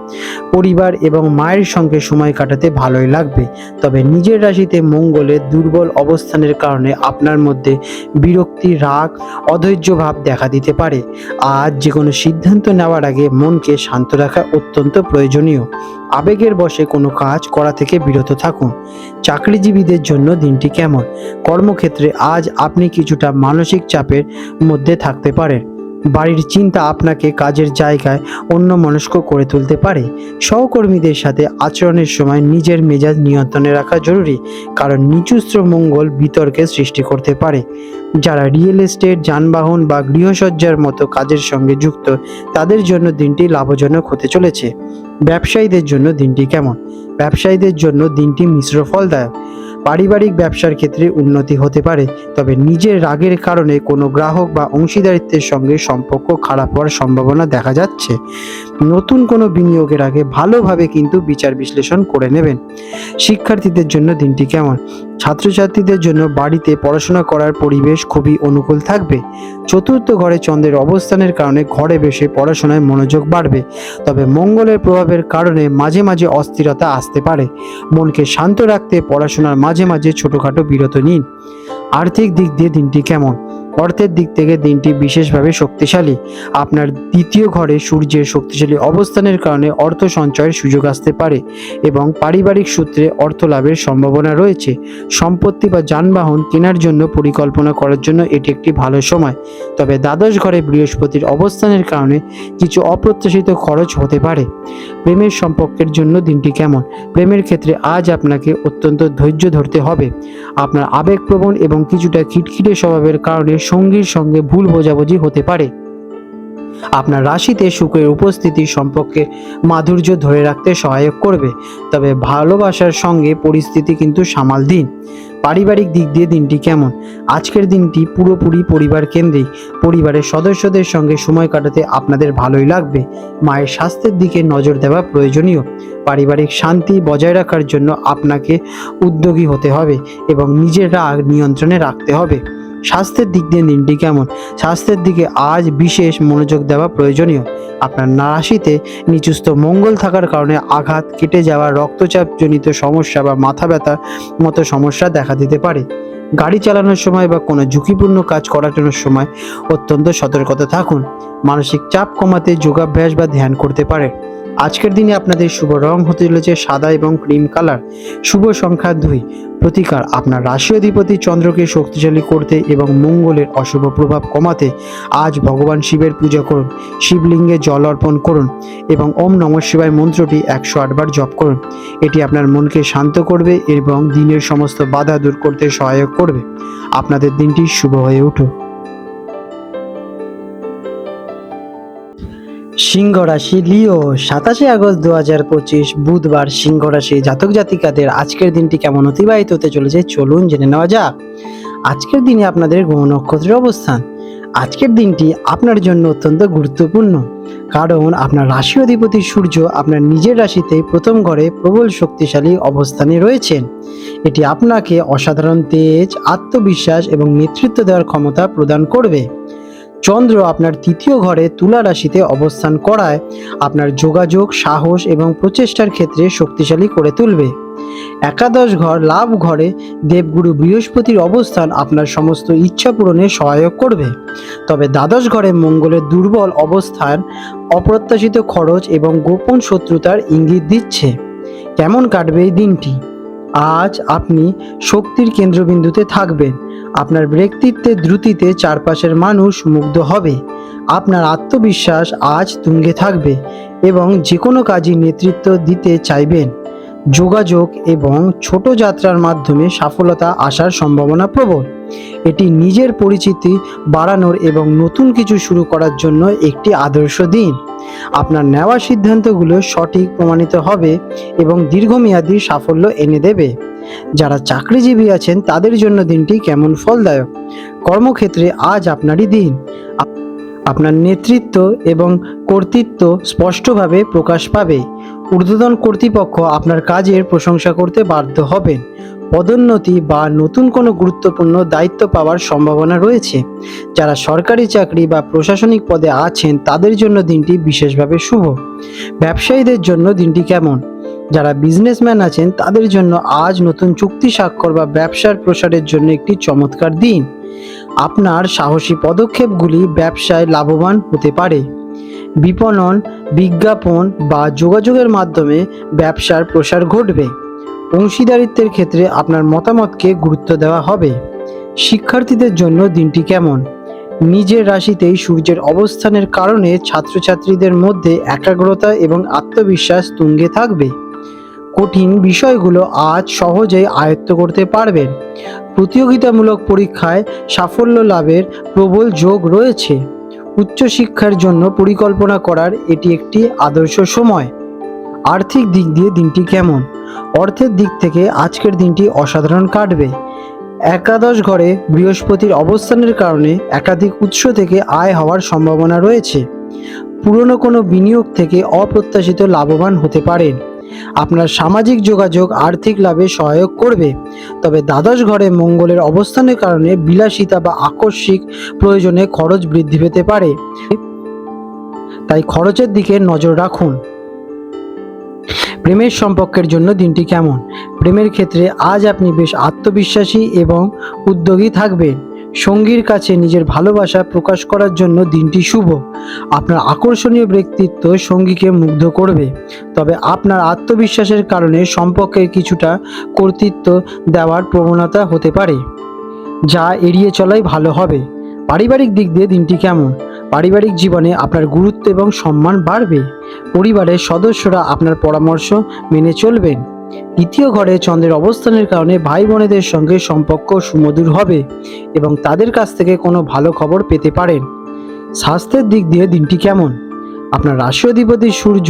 পরিবার এবং মায়ের সঙ্গে সময় কাটাতে ভালোই লাগবে। তবে নিজের রাশিতে মঙ্গলের দুর্বল অবস্থানের কারণে আপনার মধ্যে বিরক্তি, রাগ, অধৈর্য ভাব দেখা দিতে পারে। আজ যে কোনো সিদ্ধান্ত নেওয়ার আগে মনকে শান্ত রাখা অত্যন্ত প্রয়োজনীয়। আবেগের বশে কোনো কাজ করা থেকে বিরত থাকুন। চাকরিজীবীদের জন্য দিনটি কেমন? কর্মক্ষেত্রে আজ আপনি কিছুটা মানসিক চাপের মধ্যে থাকতে পারেন। বাড়ির চিন্তা আপনাকে কাজের জায়গায় অন্যমনস্ক করে তুলতে পারে। সহকর্মীদের সাথে আচরণের সময় নিজের মেজাজ নিয়ন্ত্রণে রাখা জরুরি, কারণ নিচুস্ত্র মঙ্গল বিতর্কের সৃষ্টি করতে পারে। যারা রিয়েল এস্টেট, যানবাহন বা গৃহসজ্জার মতো কাজের সঙ্গে যুক্ত তাদের জন্য দিনটি লাভজনক হতে চলেছে। ব্যবসায়ীদের জন্য দিনটি কেমন? ব্যবসায়ীদের জন্য দিনটি মিশ্র ফলদায়ক। পারিবারিক ব্যবসার ক্ষেত্রে উন্নতি হতে পারে, তবে নিজের রাগের কারণে কোনো গ্রাহক বা অংশীদারিত্বের সঙ্গে সম্পর্ক খারাপ হওয়ার সম্ভাবনা দেখা যাচ্ছে। নতুন কোনো বিনিয়োগের আগে ভালোভাবে কিন্তু বিচার বিশ্লেষণ করে নেবেন। শিক্ষার্থীদের জন্য দিনটি কেমন? ছাত্রছাত্রীদের জন্য বাড়িতে পড়াশোনা করার পরিবেশ খুবই অনুকূল থাকবে। চতুর্থ ঘরে চন্দ্রের অবস্থানের কারণে ঘরে বসে পড়াশোনায় মনোযোগ বাড়বে, তবে মঙ্গলের প্রভাবের কারণে মাঝে মাঝে অস্থিরতা আসতে পারে। মনকে শান্ত রাখতে পড়াশোনার মাঝে মাঝে ছোটোখাটো বিরতি নিন। আর্থিক দিক দিয়ে দিনটি কেমন? অর্থের দিক থেকে দিনটি বিশেষভাবে শক্তিশালী। আপনার দ্বিতীয় ঘরে সূর্যের শক্তিশালী অবস্থানের কারণে অর্থ সঞ্চয়ের সুযোগ আসতে পারে এবং পারিবারিক সূত্রে অর্থ লাভের সম্ভাবনা রয়েছে। সম্পত্তি বা যানবাহন কেনার জন্য পরিকল্পনা করার জন্য এটি একটি ভালো সময়। তবে দ্বাদশ ঘরে বৃহস্পতির অবস্থানের কারণে কিছু অপ্রত্যাশিত খরচ হতে পারে। প্রেমের সম্পর্কের জন্য দিনটি কেমন? প্রেমের ক্ষেত্রে আজ আপনাকে অত্যন্ত ধৈর্য ধরতে হবে। আপনার আবেগপ্রবণ এবং কিছুটা খিটখিটে স্বভাবের কারণে সঙ্গীর সঙ্গে ভুল বোঝাবুঝি হতে পারে। আপনার রাশিতে শুক্রের উপস্থিতি সম্পর্কে মাধুর্য ধরে রাখতে সহায়ক করবে, তবে ভালোবাসার সঙ্গে পরিস্থিতি কিন্তু সামাল দিন। পারিবারিক দিক দিয়ে দিনটি কেমন? আজকের দিনটি পুরোপুরি পরিবার কেন্দ্রিক। পরিবারের সদস্যদের সঙ্গে সময় কাটাতে আপনাদের ভালোই লাগবে। মায়ের স্বাস্থ্যের দিকে নজর দেওয়া প্রয়োজনীয়। পারিবারিক শান্তি বজায় রাখার জন্য আপনাকে উদ্যোগী হতে হবে এবং নিজের রাগ নিয়ন্ত্রণে রাখতে হবে। স্বাস্থ্যের দিক দিয়ে দিনটি কেমন? স্বাস্থ্যের দিকে আজ বিশেষ মনোযোগ দেওয়া প্রয়োজনীয়। আপনার রাশিতে নিচুস্থ মঙ্গল থাকার কারণে আঘাত, কেটে যাওয়া, রক্তচাপজনিত সমস্যা বা মাথা ব্যথার মতো সমস্যা দেখা দিতে পারে। গাড়ি চালানোর সময় বা কোনো ঝুঁকিপূর্ণ কাজ করানোর সময় অত্যন্ত সতর্কতা থাকুন। মানসিক চাপ কমাতে যোগাভ্যাস বা ধ্যান করতে পারেন। আজকের দিনে আপনাদের শুভ রং হতে চলেছে সাদা এবং ক্রিম কালার। শুভ সংখ্যা 2। প্রতিকার, আপনার রাশি অধিপতি চন্দ্রকে শক্তিশালী করতে এবং মঙ্গলের অশুভ প্রভাব কমাতে আজ ভগবান শিবের পূজা করুন। শিবলিঙ্গে জল অর্পণ করুন এবং ওম নমঃ শিবায় মন্ত্রটি 108 বার জপ করুন। এটি আপনার মনকে শান্ত করবে এবং দিনের সমস্ত বাধা দূর করতে সহায়ক করবে। আপনাদের দিনটি শুভ হয়ে উঠুক। সিংহ রাশি লিও, 27 আগস্ট 2025 বুধবার সিংহ রাশি জাতক জাতিকাদের আজকের দিনটি কেমন অতিবাহিত হতে চলেছে চলুন জেনে নেওয়া যাক। আজকের দিনে আপনাদের গ্রহ নক্ষত্রের অবস্থান। আজকের দিনটি আপনার জন্য অত্যন্ত গুরুত্বপূর্ণ, কারণ আপনার রাশি অধিপতি সূর্য আপনার নিজের রাশিতে প্রথম ঘরে প্রবল শক্তিশালী অবস্থানে রয়েছেন। এটি আপনাকে অসাধারণ তেজ, আত্মবিশ্বাস এবং নেতৃত্ব দেওয়ার ক্ষমতা প্রদান করবে। চন্দ্র আপনার তৃতীয় ঘরে তুলা রাশিতে অবস্থান করায় আপনার যোগাযোগ, সাহস এবং প্রচেষ্টার ক্ষেত্রে শক্তিশালী করে তুলবে। একাদশ ঘর লাভ ঘরে দেবগুরু বৃহস্পতির অবস্থান আপনার সমস্ত ইচ্ছা পূরণে সহায়ক করবে। তবে দ্বাদশ ঘরে মঙ্গলের দুর্বল অবস্থান অপ্রত্যাশিত খরচ এবং গোপন শত্রুতার ইঙ্গিত দিচ্ছে। কেমন কাটবে এই দিনটি? আজ আপনি শক্তির কেন্দ্রবিন্দুতে থাকবেন। আপনার ব্যক্তিত্বের দ্রুতিতে চারপাশের মানুষ মুগ্ধ হবে। আপনার আত্মবিশ্বাস আজ তুঙ্গে থাকবে এবং যে কোনো কাজে নেতৃত্ব দিতে চাইবেন। যোগাযোগ এবং ছোট যাত্রার মাধ্যমে সফলতা আসার সম্ভাবনা প্রবল। এটি নিজের পরিচিতি বাড়ানোর এবং নতুন কিছু শুরু করার জন্য একটি আদর্শ দিন। আপনার নেওয়া সিদ্ধান্তগুলো সঠিক প্রমাণিত হবে এবং দীর্ঘমেয়াদী সাফল্য এনে দেবে। যারা চাকরিজীবী আছেন তাদের জন্য দিনটি কেমন ফলদায়ক? কর্মক্ষেত্রে আজ আপনারই দিন। আপনার নেতৃত্ব এবং কর্তৃত্ব স্পষ্টভাবে প্রকাশ পাবে। ঊর্ধ্বতন কর্তৃপক্ষ আপনার কাজের প্রশংসা করতে বাধ্য হবেন। পদোন্নতি বা নতুন কোনো গুরুত্বপূর্ণ দায়িত্ব পাওয়ার সম্ভাবনা রয়েছে। যারা সরকারি চাকরি বা প্রশাসনিক পদে আছেন তাদের জন্য দিনটি বিশেষভাবে শুভ। ব্যবসায়ীদের জন্য দিনটি কেমন? যারা বিজনেসম্যান আছেন তাদের জন্য আজ নতুন চুক্তি স্বাক্ষর বা ব্যবসার প্রসারের জন্য একটি চমৎকার দিন। আপনার সাহসী পদক্ষেপগুলি ব্যবসায় লাভবান হতে পারে। বিপণন, বিজ্ঞাপন বা যোগাযোগের মাধ্যমে ব্যবসার প্রসার ঘটবে। অংশীদারিত্বের ক্ষেত্রে আপনার মতামতকে গুরুত্ব দেওয়া হবে। শিক্ষার্থীদের জন্য দিনটি কেমন? নিজের রাশিতেই সূর্যের অবস্থানের কারণে ছাত্রছাত্রীদের মধ্যে একাগ্রতা এবং আত্মবিশ্বাস তুঙ্গে থাকবে। কঠিন বিষয়গুলো আজ সহজেই আয়ত্ত করতে পারবেন। প্রতিযোগিতামূলক পরীক্ষায় সাফল্য লাভের প্রবল যোগ রয়েছে। উচ্চশিক্ষার জন্য পরিকল্পনা করার এটি একটি আদর্শ সময়। আর্থিক দিক দিয়ে দিনটি কেমন? অর্থের দিক থেকে আজকের দিনটি অসাধারণ কাটবে। একাদশ ঘরে বৃহস্পতির অবস্থানের কারণে একাধিক উৎস থেকে আয় হওয়ার সম্ভাবনা রয়েছে। পুরনো কোনো বিনিয়োগ থেকে অপ্রত্যাশিত লাভবান হতে পারেন। আপনার সামাজিক যোগাযোগ আর্থিক লাভে সহায়ক করবে। তবে দ্বাদশ ঘরে মঙ্গলের অবস্থানের কারণে বিলাসিতা বা আকস্মিক প্রয়োজনে খরচ বৃদ্ধি পেতে পারে, তাই খরচের দিকে নজর রাখুন। প্রেমের সম্পর্কের জন্য দিনটি কেমন? প্রেমের ক্ষেত্রে আজ আপনি বেশ আত্মবিশ্বাসী এবং উদ্যোগী থাকবেন। সঙ্গীর কাছে নিজের ভালোবাসা প্রকাশ করার জন্য দিনটি শুভ। আপনার আকর্ষণীয় ব্যক্তিত্ব সঙ্গীকে মুগ্ধ করবে। তবে আপনার আত্মবিশ্বাসের কারণে সম্পর্কের কিছুটা কর্তৃত্ব দেওয়ার প্রবণতা হতে পারে, যা এড়িয়ে চলাই ভালো হবে। পারিবারিক দিক দিয়ে দিনটি কেমন? পারিবারিক জীবনে আপনার গুরুত্ব এবং সম্মান বাড়বে। পরিবারের সদস্যরা আপনার পরামর্শ মেনে চলবেন। দ্বিতীয় ঘরে চন্দ্রের অবস্থানের কারণে ভাই বোনেদের সঙ্গে সম্পর্ক সুমধুর হবে এবং তাদের কাছ থেকে কোনো ভালো খবর পেতে পারেন। স্বাস্থ্যের দিক দিয়ে দিনটি কেমন? আপনার রাশি অধিপতি সূর্য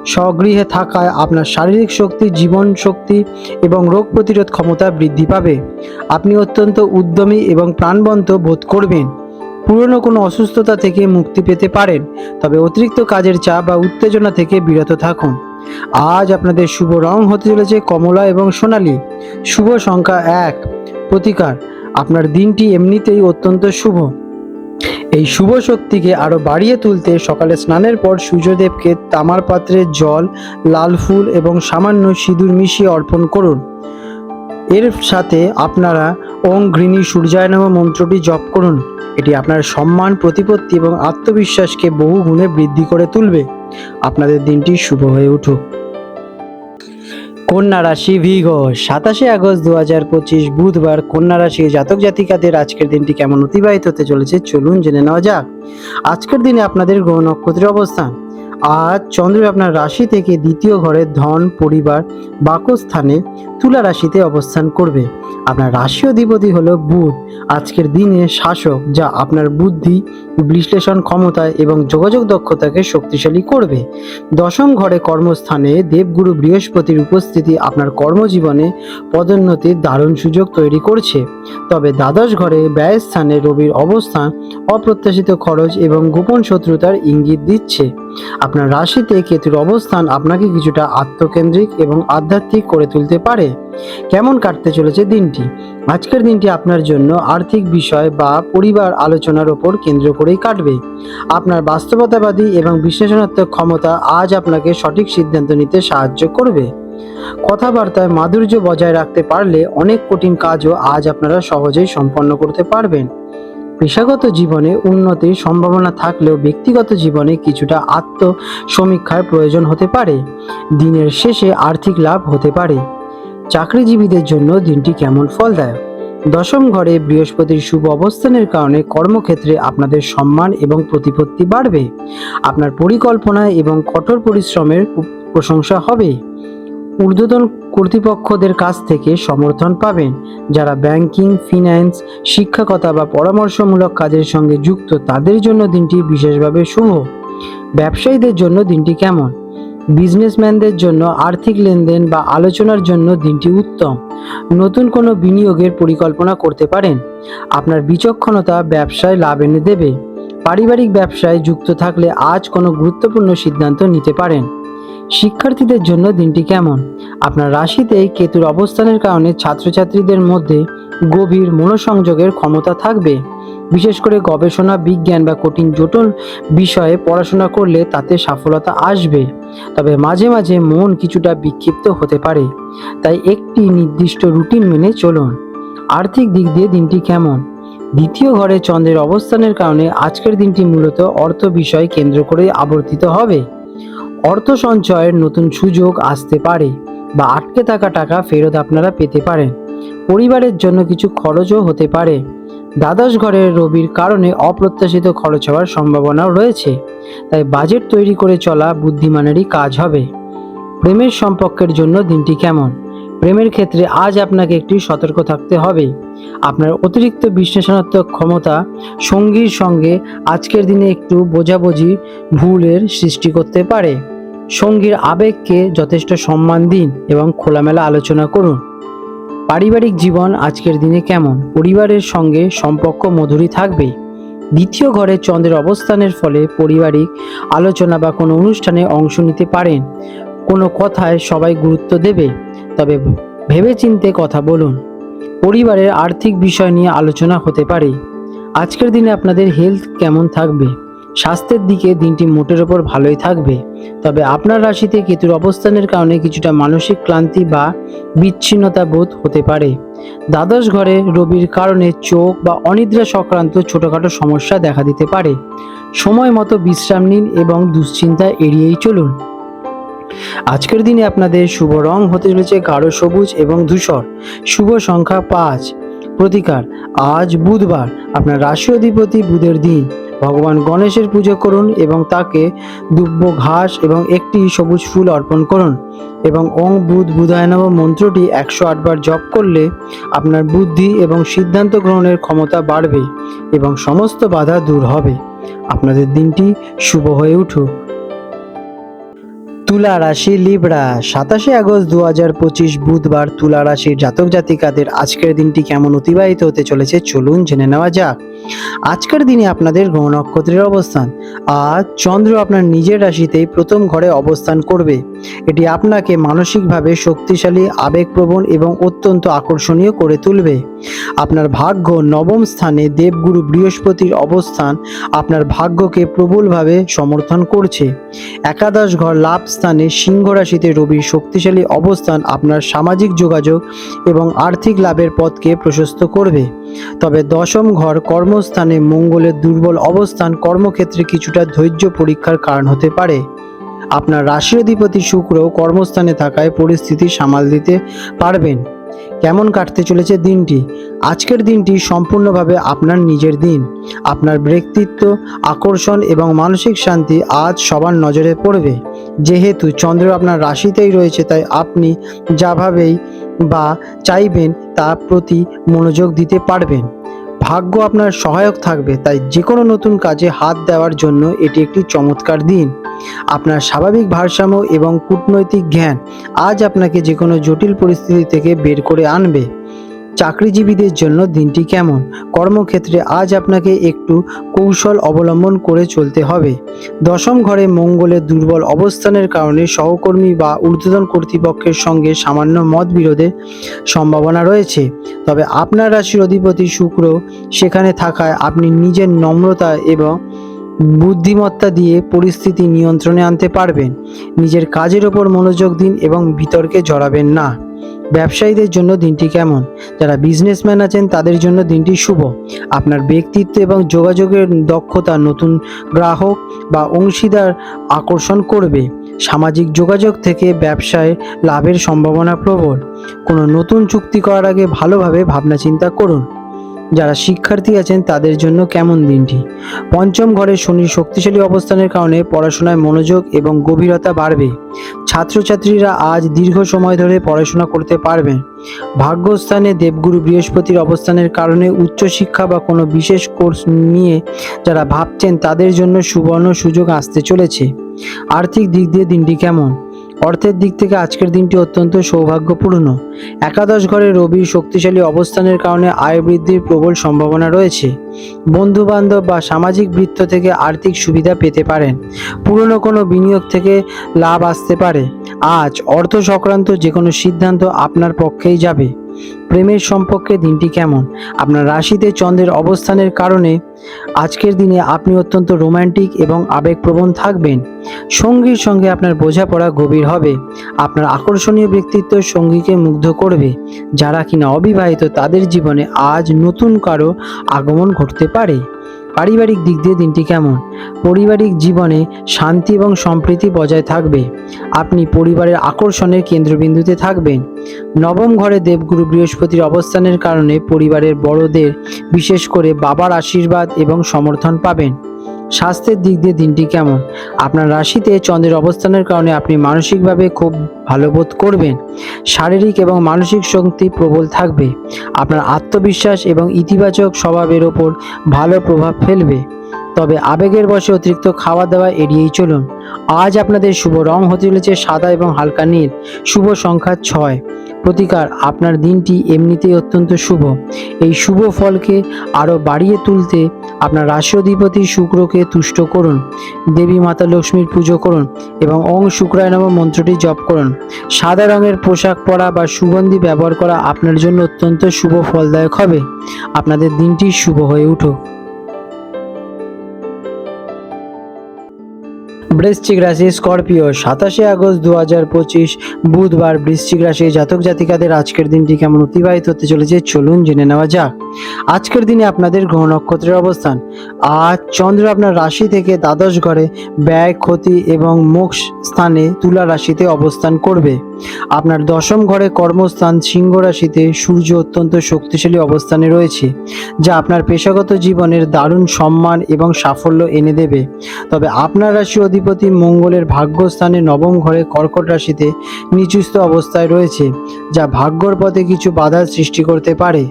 স্বগৃহে থাকায় আপনার শারীরিক শক্তি, জীবন শক্তি এবং রোগ প্রতিরোধ ক্ষমতা বৃদ্ধি পাবে। আপনি অত্যন্ত উদ্যমী এবং প্রাণবন্ত বোধ করবেন। পুরনো কোনো অসুস্থতা থেকে মুক্তি পেতে পারেন, তবে অতিরিক্ত কাজের চাপ বা উত্তেজনা থেকে বিরত থাকুন। আজ আপনাদের শুভ রং হতে চলেছে কমলা এবং সোনালী। শুভ সংখ্যা 1। প্রতিকার, আপনার দিনটি এমনিতেই অত্যন্ত শুভ। এই শুভ শক্তিকে আরও বাড়িয়ে তুলতে সকালে স্নানের পর সূর্যদেবকে তামার পাত্রে জল, লাল ফুল এবং সামান্য সিঁদুর মিশিয়ে অর্পণ করুন। এর সাথে আপনারা ওং গৃহী সূর্যায় নমঃ মন্ত্রটি জপ করুন। এটি আপনার সম্মান, প্রতিপত্তি এবং আত্মবিশ্বাসকে বহু গুণে বৃদ্ধি করে তুলবে। আপনাদের দিনটি শুভ হয়ে উঠুক। কন্যা রাশি ভিগ, 27 আগস্ট 2025 বুধবার কন্যা রাশি জাতক জাতিকাদের আজকের দিনটি কেমন অতিবাহিত হতে চলেছে চলুন জেনে নেওয়া যাক। আজকের দিনে আপনাদের গ্রহ নক্ষত্রের অবস্থান। আজ চন্দ্র আপনার রাশি থেকে দ্বিতীয় ঘরে ধন, পরিবার, বাকস্থানে তুলা রাশিতে অবস্থান করবে। আপনার রাশি অধিপতি হলো বুধ। আজকের দিনে শাসক, যা আপনার বুদ্ধি, বিশ্লেষণ ক্ষমতা এবং যোগাযোগ দক্ষতাকে শক্তিশালী করবে। দশম ঘরে কর্মস্থানে দেবগুরু বৃহস্পতির উপস্থিতি আপনার কর্মজীবনে পদোন্নতির দারুণ সুযোগ তৈরি করছে। তবে দ্বাদশ ঘরে ব্যয়স্থানে রবির অবস্থান অপ্রত্যাশিত খরচ এবং গোপন শত্রুতার ইঙ্গিত দিচ্ছে। আপনার রাশিতে কেতুর অবস্থান আপনাকে কিছুটা আত্মকেন্দ্রিক এবং আধ্যাত্মিক করে তুলতে পারে। কেমন কাটতে চলেছে দিনটি? আজকের দিনটি আপনার জন্য আর্থিক বিষয় বা পরিবার আলোচনার ওপর কেন্দ্র করেই কাটবে। আপনার বাস্তবতাবাদী এবং বিশ্লেষণাত্মক ক্ষমতা আজ আপনাকে সঠিক সিদ্ধান্ত নিতে সাহায্য করবে। কথাবার্তায় মাধুর্য বজায় রাখতে পারলে অনেক কঠিন কাজও আজ আপনারা সহজেই সম্পন্ন করতে পারবেন। পেশাগত জীবনে উন্নতির সম্ভাবনা থাকলেও ব্যক্তিগত জীবনে কিছুটা আত্মসমীক্ষার প্রয়োজন হতে পারে। দিনের শেষে আর্থিক লাভ হতে পারে। চাকরিজীবীদের জন্য দিনটি কেমন ফলদায়ক? দশম ঘরে বৃহস্পতির শুভ অবস্থানের কারণে কর্মক্ষেত্রে আপনাদের সম্মান এবং প্রতিপত্তি বাড়বে। আপনার পরিকল্পনা এবং কঠোর পরিশ্রমের প্রশংসা হবে। ঊর্ধ্বতন কর্তৃপক্ষদের কাছ থেকে সমর্থন পাবেন। যারা ব্যাংকিং, ফিন্যান্স, শিক্ষকতা বা পরামর্শমূলক কাজের সঙ্গে যুক্ত তাদের জন্য দিনটি বিশেষভাবে শুভ। ব্যবসায়ীদের জন্য দিনটি কেমন? বিজনেসম্যানদের জন্য আর্থিক লেনদেন বা আলোচনার জন্য দিনটি উত্তম। নতুন কোনো বিনিয়োগের পরিকল্পনা করতে পারেন। আপনার বিচক্ষণতা ব্যবসায় লাভ এনে দেবে। পারিবারিক ব্যবসায় যুক্ত থাকলে আজ কোনো গুরুত্বপূর্ণ সিদ্ধান্ত নিতে পারেন। শিক্ষার্থীদের জন্য দিনটি কেমন? আপনার রাশিতে কেতুর অবস্থানের কারণে ছাত্রছাত্রীদের মধ্যে গভীর মনোসংযোগের ক্ষমতা থাকবে। বিশেষ করে গবেষণা, বিজ্ঞান বা কঠিন জটিল বিষয়ে পড়াশোনা করলে তাতে সফলতা আসবে। তবে মাঝে মাঝে মন কিছুটা বিক্ষিপ্ত হতে পারে, তাই একটি নির্দিষ্ট রুটিন মেনে চলুন। আর্থিক দিক দিয়ে দিনটি কেমন? দ্বিতীয় ঘরে চন্দ্রের অবস্থানের কারণে আজকের দিনটি মূলত অর্থ বিষয় কেন্দ্র করে আবর্তিত হবে। অর্থ সঞ্চয়ের নতুন সুযোগ আসতে পারে বা আটকে থাকা টাকা ফেরত আপনারা পেতে পারেন। পরিবারের জন্য কিছু খরচও হতে পারে। দ্বাদশ ঘরের রবির কারণে অপ্রত্যাশিত খরচ হওয়ার সম্ভাবনাও রয়েছে, তাই বাজেট তৈরি করে চলা বুদ্ধিমানেরই কাজ হবে। প্রেমের সম্পর্কের জন্য দিনটি কেমন? প্রেমের ক্ষেত্রে আজ আপনাকে একটু সতর্ক থাকতে হবে। আপনার অতিরিক্ত বিশ্লেষণাত্মক ক্ষমতা সঙ্গীর সঙ্গে আজকের দিনে একটু বোঝাবুঝি ভুলের সৃষ্টি করতে পারে। সঙ্গীর আবেগকে যথেষ্ট সম্মান দিন এবং খোলামেলা আলোচনা করুন। পারিবারিক জীবন আজকের দিনে কেমন? পরিবারের সঙ্গে সম্পর্ক মধুরই থাকবে। দ্বিতীয় ঘরে চন্দ্রের অবস্থানের ফলে পারিবারিক আলোচনা বা কোনো অনুষ্ঠানে অংশ নিতে পারেন। কোনো কথায় সবাই গুরুত্ব দেবে, তবে ভেবেচিন্তে কথা বলুন। পরিবারের আর্থিক বিষয় নিয়ে আলোচনা হতে পারে। আজকের দিনে আপনাদের হেলথ কেমন থাকবে? স্বাস্থ্যের দিকে দিনটি মোটের ওপর ভালোই থাকবে, তবে আপনার রাশিতে কেতুর অবস্থানের কারণে কিছুটা মানসিক ক্লান্তি বা বিচ্ছিন্নতা বোধ হতে পারে। দ্বাদশ ঘরে রবির কারণে চোখ বা অনিদ্রা সংক্রান্ত ছোটখাটো সমস্যা দেখা দিতে পারে। সময় মতো বিশ্রাম নিন এবং দুশ্চিন্তা এড়িয়েই চলুন। আজকের দিনে আপনাদের শুভ রং হতে চলেছে গাঢ় সবুজ এবং ধূসর। শুভ সংখ্যা 5। প্রতিকার: আজ বুধবার, আপনার রাশি অধিপতি বুধের দিন। ভগবান গণেশের পুজো করুন এবং তাকে দুব্য ঘাস এবং একটি সবুজ ফুল অর্পণ করুন এবং ওং বুধ বুধায় নমঃ মন্ত্রটি 108 বার জপ করলে আপনার বুদ্ধি এবং সিদ্ধান্ত গ্রহণের ক্ষমতা বাড়বে এবং সমস্ত বাধা দূর হবে। আপনাদের দিনটি শুভ হয়ে উঠুক। তুলা রাশি লিব্রা, 27 আগস্ট 2025 বুধবার তুলা রাশির জাতক জাতিকাদের আজকের দিনটি কেমন অতিবাহিত হতে চলেছে চলুন জেনে নেওয়া যাক। আজকের দিনে আপনাদের গ্রহ নক্ষত্রের অবস্থান। আজ চন্দ্র আপনার নিজের রাশিতেই প্রথম ঘরে অবস্থান করবে। এটি আপনাকে মানসিকভাবে শক্তিশালী, আবেগপ্রবণ এবং অত্যন্ত আকর্ষণীয় করে তুলবে। আপনার ভাগ্য নবম স্থানে দেবগুরু বৃহস্পতির অবস্থান আপনার ভাগ্যকে প্রবলভাবে সমর্থন করছে। একাদশ ঘর লাভ স্থানে সিংহ রাশিতে রবির শক্তিশালী অবস্থান আপনার সামাজিক যোগাযোগ এবং আর্থিক লাভের পথকে প্রশস্ত করবে। তবে দশম ঘর কর্মস্থানে মঙ্গলের দুর্বল অবস্থান কর্মক্ষেত্রে কিছুটা ধৈর্য পরীক্ষার কারণ হতে পারে। আপনার রাশির অধিপতি শুক্র কর্মস্থানে থাকায় পরিস্থিতি সামাল দিতে পারবেন। কেমন কাটতে চলেছে দিনটি? আজকের দিনটি সম্পূর্ণভাবে আপনার নিজের দিন। আপনার ব্যক্তিত্ব, আকর্ষণ এবং মানসিক শান্তি আজ সবার নজরে পড়বে। যেহেতু চন্দ্র আপনার রাশিতেই রয়েছে, তাই আপনি যাভাবেই বা চাইবেন তা প্রতি মনোযোগ দিতে পারবেন। ভাগ্য আপনার সহায়ক থাকবে, তাই যে কোনো নতুন কাজে হাত দেওয়ার জন্য এটি একটি চমৎকার দিন। আপনার স্বাভাবিক ভারসাম্য এবং কূটনৈতিক জ্ঞান আজ আপনাকে যে কোনো জটিল পরিস্থিতি থেকে বের করে আনবে। চাকরিজীবীদের জন্য দিনটি কেমন? কর্মক্ষেত্রে আজ আপনাকে একটু কৌশল অবলম্বন করে চলতে হবে। দশম ঘরে মঙ্গলের দুর্বল অবস্থানের কারণে সহকর্মী বা ঊর্ধ্বতন কর্তৃপক্ষের সঙ্গে সামান্য মতবিরোধের সম্ভাবনা রয়েছে। তবে আপনার রাশির অধিপতি শুক্র সেখানে থাকায় আপনি নিজের নম্রতা এবং বুদ্ধিমত্তা দিয়ে পরিস্থিতি নিয়ন্ত্রণে আনতে পারবেন। নিজের কাজের ওপর মনোযোগ দিন এবং বিতর্কে জড়াবেন না। ব্যবসায়ীদের জন্য দিনটি কেমন? যারা বিজনেসম্যান আছেন তাদের জন্য দিনটি শুভ। আপনার ব্যক্তিত্ব এবং যোগাযোগের দক্ষতা নতুন গ্রাহক বা অংশীদার আকর্ষণ করবে। সামাজিক যোগাযোগ থেকে ব্যবসায় লাভের সম্ভাবনা প্রবল। কোনো নতুন চুক্তি করার আগে ভালোভাবে ভাবনা চিন্তা করুন। যারা শিক্ষার্থী আছেন তাদের জন্য কেমন দিনটি? পঞ্চম ঘরে শনির শক্তিশালী অবস্থানের কারণে পড়াশোনায় মনোযোগ এবং গভীরতা বাড়বে। ছাত্রছাত্রীরা আজ দীর্ঘ সময় ধরে পড়াশোনা করতে পারবেন। ভাগ্যস্থানে দেবগুরু বৃহস্পতির অবস্থানের কারণে উচ্চশিক্ষা বা কোনো বিশেষ কোর্স নিয়ে যারা ভাবছেন তাদের জন্য সুবর্ণ সুযোগ আসতে চলেছে। আর্থিক দিক দিয়ে দিনটি কেমন? অর্থের দিক থেকে আজকের দিনটি অত্যন্ত সৌভাগ্যপূর্ণ। একাদশ ঘরে রবির শক্তিশালী অবস্থানের কারণে আয় বৃদ্ধির প্রবল সম্ভাবনা রয়েছে। বন্ধু বান্ধব বা সামাজিক বৃত্ত থেকে আর্থিক সুবিধা পেতে পারেন। পুরনো কোনো বিনিয়োগ থেকে লাভ আসতে পারে। আজ অর্থ সংক্রান্ত যে কোনো সিদ্ধান্ত আপনার পক্ষেই যাবে। প্রেমের সম্পর্কে দিনটি কেমন? আপনার রাশিতে চন্দ্রের অবস্থানের কারণে আজকের দিনে আপনি অত্যন্ত রোমান্টিক এবং আবেগপ্রবণ থাকবেন। সঙ্গীর সঙ্গে আপনার বোঝাপড়া গভীর হবে। আপনার আকর্ষণীয় ব্যক্তিত্ব সঙ্গীকে মুগ্ধ করবে। যারা কিনা অবিবাহিত তাদের জীবনে আজ নতুন কারো আগমন ঘটতে পারে। পারিবারিক দিক দিয়ে দিনটি কেমন? পারিবারিক জীবনে শান্তি এবং সম্প্রীতি বজায় থাকবে। আপনি পরিবারের আকর্ষণের কেন্দ্রবিন্দুতে থাকবেন। নবম ঘরে দেবগুরু বৃহস্পতির অবস্থানের কারণে পরিবারের বড়দের, বিশেষ করে বাবার আশীর্বাদ এবং সমর্থন পাবেন। স্বাস্থ্যের দিক দিয়ে দিনটি কেমন? আপনার রাশিতে চন্দ্রের অবস্থানের কারণে আপনি মানসিকভাবে খুব ভালো বোধ করবেন। শারীরিক এবং মানসিক শক্তি প্রবল থাকবে। আপনার আত্মবিশ্বাস এবং ইতিবাচক স্বভাবের ওপর ভালো প্রভাব ফেলবে। তবে আবেগের বশে অতিরিক্ত খাওয়া দাওয়া এড়িয়েই চলুন। আজ আপনাদের শুভ রং হতে চলেছে সাদা এবং হালকা নীল। শুভ সংখ্যা 6। প্রতিকার: আপনার দিনটি এমনিতেই অত্যন্ত শুভ। এই শুভ ফলকে আরও বাড়িয়ে তুলতে আপনার রাশি অধিপতি শুক্রকে তুষ্ট করুন। দেবী মাতা লক্ষ্মীর পুজো করুন এবং ওং শুক্রায় নমঃ মন্ত্রটি জপ করুন। সাদা রঙের পোশাক পরা বা সুগন্ধি ব্যবহার করা আপনার জন্য অত্যন্ত শুভ ফলদায়ক হবে। আপনাদের দিনটি শুভ হয়ে উঠুক। বৃশ্চিক রাশি, স্করপিও, 27 আগস্ট 2025 বুধবার। বৃশ্চিক রাশি জাতক জাতিকাদের আজকের দিনটি কেমন অতিবাহিত হতে চলেছে চলুন জেনে নেওয়া যাক। আজকের দিনে আপনাদের গ্রহ নক্ষত্রের অবস্থান: আজ চন্দ্র আপনার রাশি থেকে দ্বাদশ ঘরে ব্যয়, ক্ষতি এবং মোক্ষ স্থানে তুলা রাশিতে অবস্থান করবে। আপনার দশম ঘরে কর্মস্থান সিংহ রাশিতে সূর্য অত্যন্ত শক্তিশালী অবস্থানে রয়েছে, যা আপনার পেশাগত জীবনের দারুণ সম্মান এবং সাফল্য এনে দেবে। তবে আপনার রাশি অধিপতি মঙ্গলের ভাগ্যস্থানে নবম ঘরে কর্কট রাশিতে নিচুস্থ অবস্থায় রয়েছে, যা ভাগ্যর পথে কিছু বাধার সৃষ্টি করতে পারে।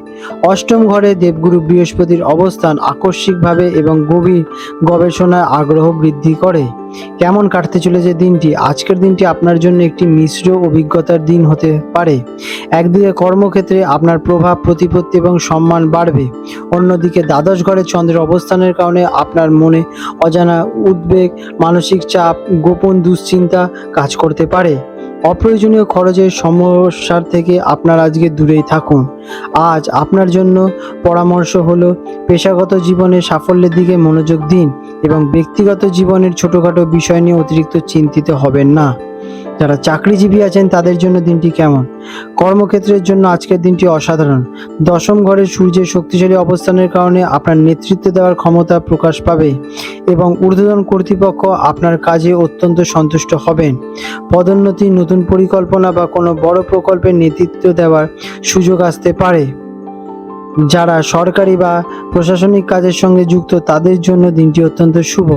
অষ্টম ঘরে দেবগুরু বৃহস্পতির অবস্থান আকস্মিকভাবে এবং গভীর গবেষণায় আগ্রহ বৃদ্ধি করে। কেমন কাটতে চলেছে দিনটি? আজকের দিনটি আপনার জন্য একটি মিশ্র অভিজ্ঞতার দিন হতে পারে। একদিকে কর্মক্ষেত্রে আপনার প্রভাব, প্রতিপত্তি এবং সম্মান বাড়বে। অন্যদিকে দ্বাদশ ঘরে চন্দ্রের অবস্থানের কারণে আপনার মনে অজানা উদ্বেগ, মানসিক চাপ, গোপন দুশ্চিন্তা কাজ করতে পারে। অপ্রয়োজনীয় খরচের সমস্যার থেকে আপনার আজকে দূরেই থাকুন। আজ আপনার জন্য পরামর্শ হলো পেশাগত জীবনে সাফল্যের দিকে মনোযোগ দিন এবং ব্যক্তিগত জীবনের ছোটোখাটো বিষয় নিয়ে অতিরিক্ত চিন্তিত হবেন না। যারা চাকরিজীবী আছেন তাদের জন্য দিনটি কেমন? কর্মক্ষেত্রের জন্য আজকের দিনটি অসাধারণ। দশম ঘরে সূর্যের শক্তিশালী অবস্থানের কারণে আপনার নেতৃত্ব দেওয়ার ক্ষমতা প্রকাশ পাবে এবং ঊর্ধ্বতন কর্তৃপক্ষ আপনার কাজে অত্যন্ত সন্তুষ্ট হবেন। পদোন্নতি, নতুন পরিকল্পনা বা কোনো বড় প্রকল্পের নেতৃত্ব দেওয়ার সুযোগ আসতে পারে। যারা সরকারি বা প্রশাসনিক কাজের সঙ্গে যুক্ত তাদের জন্য দিনটি অত্যন্ত শুভ।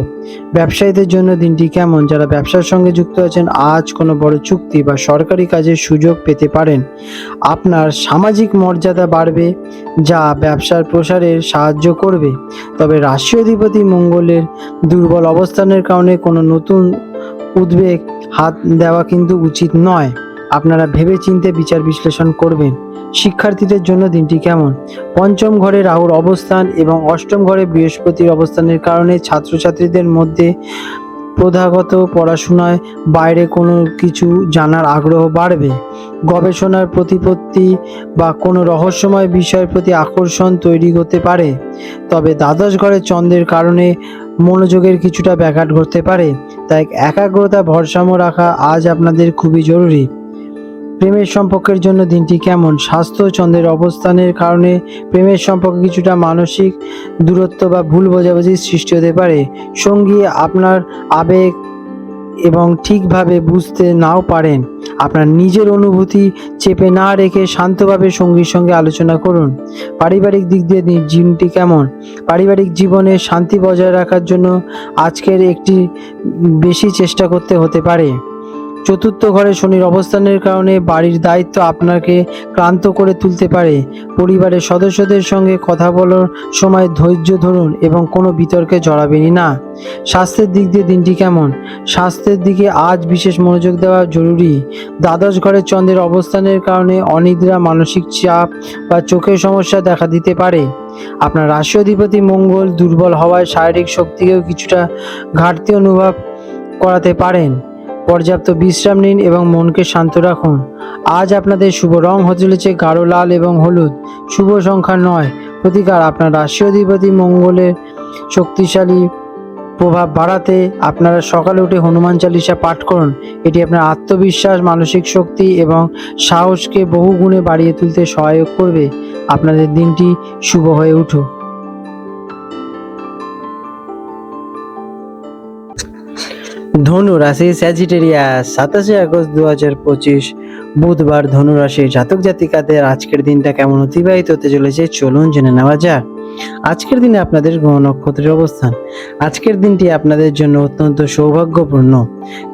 ব্যবসায়ীদের জন্য দিনটি কেমন? যারা ব্যবসার সঙ্গে যুক্ত আছেন আজ কোনো বড় চুক্তি বা সরকারি কাজের সুযোগ পেতে পারেন। আপনার সামাজিক মর্যাদা বাড়বে যা ব্যবসার প্রসারে সাহায্য করবে। তবে রাশি অধিপতি মঙ্গলের দুর্বল অবস্থানের কারণে কোনো নতুন উদ্বেগ হাত দেওয়া কিন্তু উচিত নয়। আপনারা ভেবেচিন্তে বিচার বিশ্লেষণ করবেন। শিক্ষার্থীদের জন্য দিনটি কেমন? পঞ্চম ঘরে রাহুর অবস্থান এবং অষ্টম ঘরে বৃহস্পতির অবস্থানের কারণে ছাত্রছাত্রীদের মধ্যে প্রথাগত পড়াশোনায় বাইরে কোনো কিছু জানার আগ্রহ বাড়বে। গবেষণার প্রতিপত্তি বা কোনো রহস্যময় বিষয়ের প্রতি আকর্ষণ তৈরি হতে পারে। তবে দ্বাদশ ঘরে চন্দ্রের কারণে মনোযোগের কিছুটা ব্যাঘাত ঘটতে পারে, তাই একাগ্রতা ভারসাম্য রাখা আজ আপনাদের খুবই জরুরি। প্রেমের সম্পর্কের জন্য দিনটি কেমন? স্বাস্থ্য চন্দ্রের অবস্থানের কারণে প্রেমের সম্পর্কে কিছুটা মানসিক দূরত্ব বা ভুল বোঝাবুঝির সৃষ্টি হতে পারে। সঙ্গী আপনার আবেগ এবং ঠিকভাবে বুঝতে নাও পারেন। আপনার নিজের অনুভূতি চেপে না রেখে শান্তভাবে সঙ্গীর সঙ্গে আলোচনা করুন। পারিবারিক দিক দিয়ে দিনটি কেমন? পারিবারিক জীবনে শান্তি বজায় রাখার জন্য আজকের একটি বেশি চেষ্টা করতে হতে পারে। চতুর্থ ঘরে শনির অবস্থানের কারণে বাড়ির দায়িত্ব আপনাকে ক্লান্ত করে তুলতে পারে। পরিবারের সদস্যদের সঙ্গে কথা বলার সময় ধৈর্য ধরুন এবং কোনো বিতর্কে জড়াবেনই না। স্বাস্থ্যের দিক দিয়ে দিনটি কেমন? স্বাস্থ্যের দিকে আজ বিশেষ মনোযোগ দেওয়া জরুরি। দ্বাদশ ঘরে চন্দ্রের অবস্থানের কারণে অনিদ্রা, মানসিক চাপ বা চোখের সমস্যা দেখা দিতে পারে। আপনার রাশি অধিপতি মঙ্গল দুর্বল হওয়ায় শারীরিক শক্তিকেও কিছুটা ঘাটতি অনুভব করাতে পারেন। পর্যাপ্ত বিশ্রাম নিন এবং মনকে শান্ত রাখুন। আজ আপনাদের শুভ রং হতে চলেছে গাঢ় লাল এবং হলুদ। শুভ সংখ্যা 9। প্রতিকার: আপনার রাশি অধিপতি মঙ্গলের শক্তিশালী প্রভাব বাড়াতে আপনারা সকালে উঠে হনুমান চালিসা পাঠ করুন। এটি আপনার আত্মবিশ্বাস, মানসিক শক্তি এবং সাহসকে বহু গুণে বাড়িয়ে তুলতে সহায়ক করবে। আপনাদের দিনটি শুভ হয়ে উঠুক। ধনু রাশি, স্যাজিটেরিয়াস, 27 আগস্ট 2025 বুধবার ধনু রাশির জাতক জাতিকাদের আজকের দিনটা কেমন অতিবাহিত হতে চলেছে চলুন জেনে নেওয়া যাক। আজকের দিনে আপনাদের গ্রহ নক্ষত্রের অবস্থান। আজকের দিনটি আপনাদের জন্য অত্যন্ত সৌভাগ্যপূর্ণ,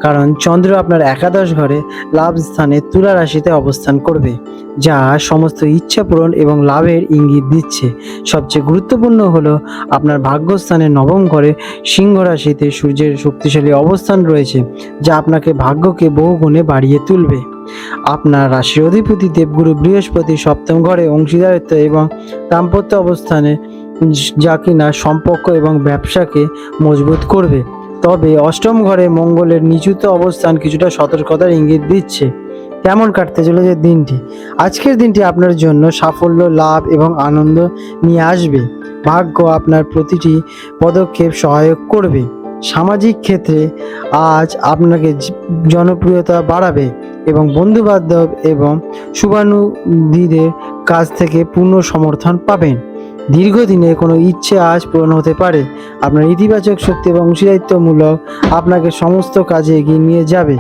কারণ চন্দ্র আপনার একাদশ ঘরে লাভ স্থানে তুলা রাশিতে অবস্থান করবে, যা সমস্ত ইচ্ছা পূরণ এবং লাভের ইঙ্গিত দিচ্ছে। সবচেয়ে গুরুত্বপূর্ণ হলো আপনার ভাগ্যস্থানে নবম ঘরে সিংহ রাশিতে সূর্যের শক্তিশালী অবস্থান রয়েছে, যা আপনাকে ভাগ্যকে বহু গুণে বাড়িয়ে তুলবে। আপনার রাশির অধিপতি দেবগুরু বৃহস্পতি সপ্তম ঘরে অংশীদারিত্ব এবং দাম্পত্য অবস্থানে, যা কিনা সম্পর্ক এবং ব্যবসাকে মজবুত করবে। তবে অষ্টম ঘরে মঙ্গলের নিচুত অবস্থান কিছুটা সতর্কতার ইঙ্গিত দিচ্ছে। কেমন কাটতে চলেছে দিনটি? আজকের দিনটি আপনার জন্য সাফল্য, লাভ এবং আনন্দ নিয়ে আসবে। ভাগ্য আপনার প্রতিটি পদক্ষেপ সহায়ক করবে। সামাজিক ক্ষেত্রে আজ আপনাকে জনপ্রিয়তা বাড়াবে এবং বন্ধুবান্ধব এবং শুভানুদ্দীদের কাছ থেকে পূর্ণ সমর্থন পাবেন। দীর্ঘদিনের কোনো ইচ্ছে আজ পূরণ হতে পারে। আপনার ইতিবাচক শক্তি এবং অংশীদারিত্বমূলক আপনাকে সমস্ত কাজে এগিয়ে নিয়ে যাবে।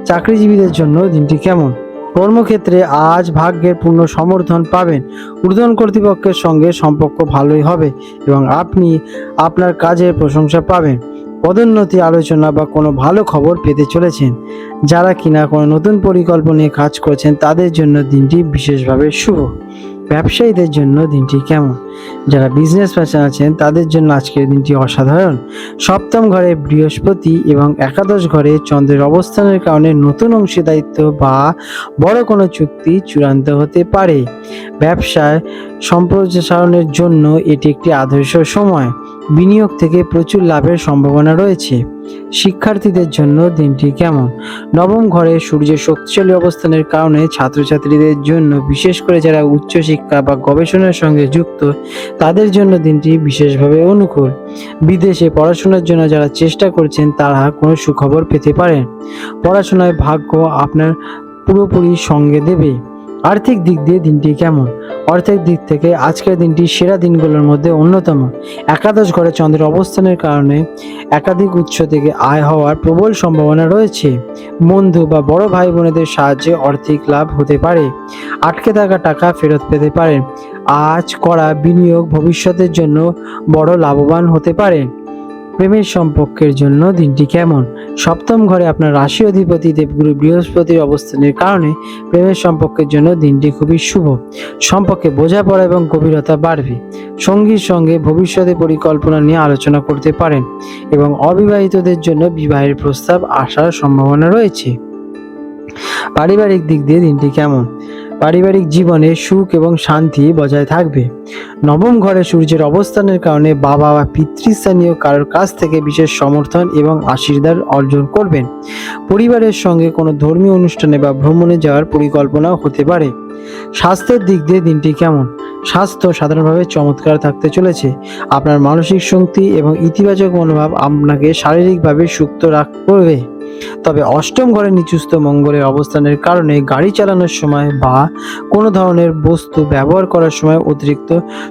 চাকরিজীবীদের জন্য দিনটি কেমন? কর্মক্ষেত্রে আজ ভাগ্যের পূর্ণ সমর্থন পাবেন। ঊর্ধ্বতন কর্তৃপক্ষের সঙ্গে সম্পর্ক ভালোই হবে এবং আপনি আপনার কাজের প্রশংসা পাবেন। পদোন্নতি আলোচনা বা কোনো ভালো খবর পেতে চলেছেন। যারা কিনা কোনো নতুন পরিকল্পনা নিয়ে কাজ করছেন তাদের জন্য দিনটি বিশেষভাবে শুভ। ব্যবসায়ীদের জন্য দিনটি কেমন? যারা বিজনেস পার্সন আছেন তাদের জন্য আজকের দিনটি অসাধারণ। সপ্তম ঘরে বৃহস্পতি এবং একাদশ ঘরে চন্দ্রের অবস্থানের কারণে নতুন অংশীদারিত্ব বা বড় কোনো চুক্তি চূড়ান্ত হতে পারে। ব্যবসায় সম্প্রসারণের জন্য এটি একটি আদর্শ সময়। বিনিয়োগ থেকে প্রচুর লাভের সম্ভাবনা রয়েছে। শিক্ষার্থীদের জন্য দিনটি কেমন? নবম ঘরে সূর্যের শক্তিশালী অবস্থানের কারণে ছাত্রছাত্রীদের জন্য, বিশেষ করে যারা উচ্চশিক্ষা বা গবেষণার সঙ্গে যুক্ত, তাদের জন্য দিনটি বিশেষভাবে অনুকূল। বিদেশে পড়াশোনার জন্য যারা চেষ্টা করছেন তারা কোনো সুখবর পেতে পারেন। পড়াশোনায় ভাগ্য আপনার পুরোপুরি সঙ্গে দেবে। আর্থিক দিক দিয়ে দিনটি কেমন? অর্থের দিক থেকে আজকের দিনটি সেরা দিনগুলোর মধ্যে অন্যতম। একাদশ ঘরে চন্দ্রের অবস্থানের কারণে একাধিক উৎস থেকে আয় হওয়ার প্রবল সম্ভাবনা রয়েছে। বন্ধু বা বড় ভাই বোনেদের সাহায্যে আর্থিক লাভ হতে পারে। আটকে থাকা টাকা ফেরত পেতে পারেন। আজ করা বিনিয়োগ ভবিষ্যতের জন্য বড় লাভবান হতে পারে। প্রেমের সম্পর্কের জন্য দিনটি কেমন? সপ্তম ঘরে আপনার রাশি অধিপতি দেবগুরু বৃহস্পতির অবস্থানের কারণে প্রেমের সম্পর্কের জন্য দিনটি খুবই শুভ। সম্পর্কে বোঝাপড়া এবং গভীরতা বাড়বে। সঙ্গীর সঙ্গে ভবিষ্যতে পরিকল্পনা নিয়ে আলোচনা করতে পারেন এবং অবিবাহিতদের জন্য বিবাহের প্রস্তাব আসার সম্ভাবনা রয়েছে। পারিবারিক দিক দিয়ে দিনটি কেমন? পারিবারিক জীবনে সুখ এবং শান্তি বজায় থাকবে। নবম ঘরে সূর্যের অবস্থানের কারণে বাবা বা পিতৃস্থানীয় কারোর কাছ থেকে বিশেষ সমর্থন এবং আশীর্বাদ অর্জন করবেন। পরিবারের সঙ্গে কোনো ধর্মীয় অনুষ্ঠানে বা ভ্রমণে যাওয়ার পরিকল্পনাও হতে পারে। স্বাস্থ্যের দিক দিয়ে দিনটি কেমন? স্বাস্থ্য সাধারণভাবে চমৎকার থাকতে চলেছে। আপনার মানসিক শক্তি এবং ইতিবাচক মনোভাব আপনাকে শারীরিকভাবে সুস্থ রাখবে। তবে অষ্টম ঘরে নিচুস্থ মঙ্গলের অবস্থানের কারণে গাড়ি চালানোর সময় বা কোনো ধরনের বস্তু ব্যবহার করার সময় অতিরিক্ত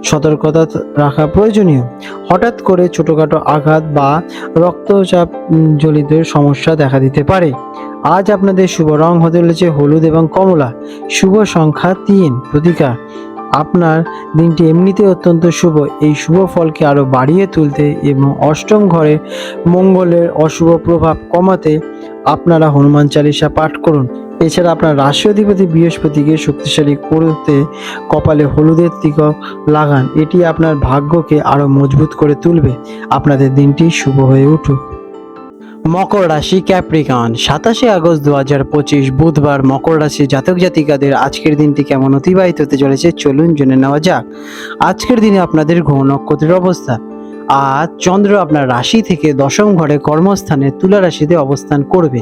সতর্কতা রাখা প্রয়োজনীয়। হঠাৎ করে ছোটখাটো আঘাত বা রক্তচাপ জনিত সমস্যা দেখা দিতে পারে। আজ আপনাদের শুভ রং হতে চলেছে হলুদ এবং কমলা। শুভ সংখ্যা 3। প্রতিকার: আপনার দিনটি এমনিতে অত্যন্ত শুভ। এই শুভ ফলকে আরও বাড়িয়ে তুলতে এবং অষ্টম ঘরে মঙ্গলের অশুভ প্রভাব কমাতে আপনারা হনুমান চালিসা পাঠ করুন। এছাড়া আপনার রাশি অধিপতি বৃহস্পতিকে শক্তিশালী করতে কপালে হলুদের তিলক লাগান। এটি আপনার ভাগ্যকে আরও মজবুত করে তুলবে। আপনাদের দিনটি শুভ হয়ে উঠুক। মকর রাশি, ক্যাপ্রিকন। 27 আগস্ট 2025 বুধবার মকর রাশি জাতক জাতিকাদের আজকের দিনটি কেমন অতিবাহিত হতে চলেছে চলুন জেনে নেওয়া যাক। আজকের দিনে আপনাদের গ্রহ নক্ষত্রের অবস্থা: আজ চন্দ্র আপনার রাশি থেকে দশম ঘরে কর্মস্থানে তুলা রাশিতে অবস্থান করবে।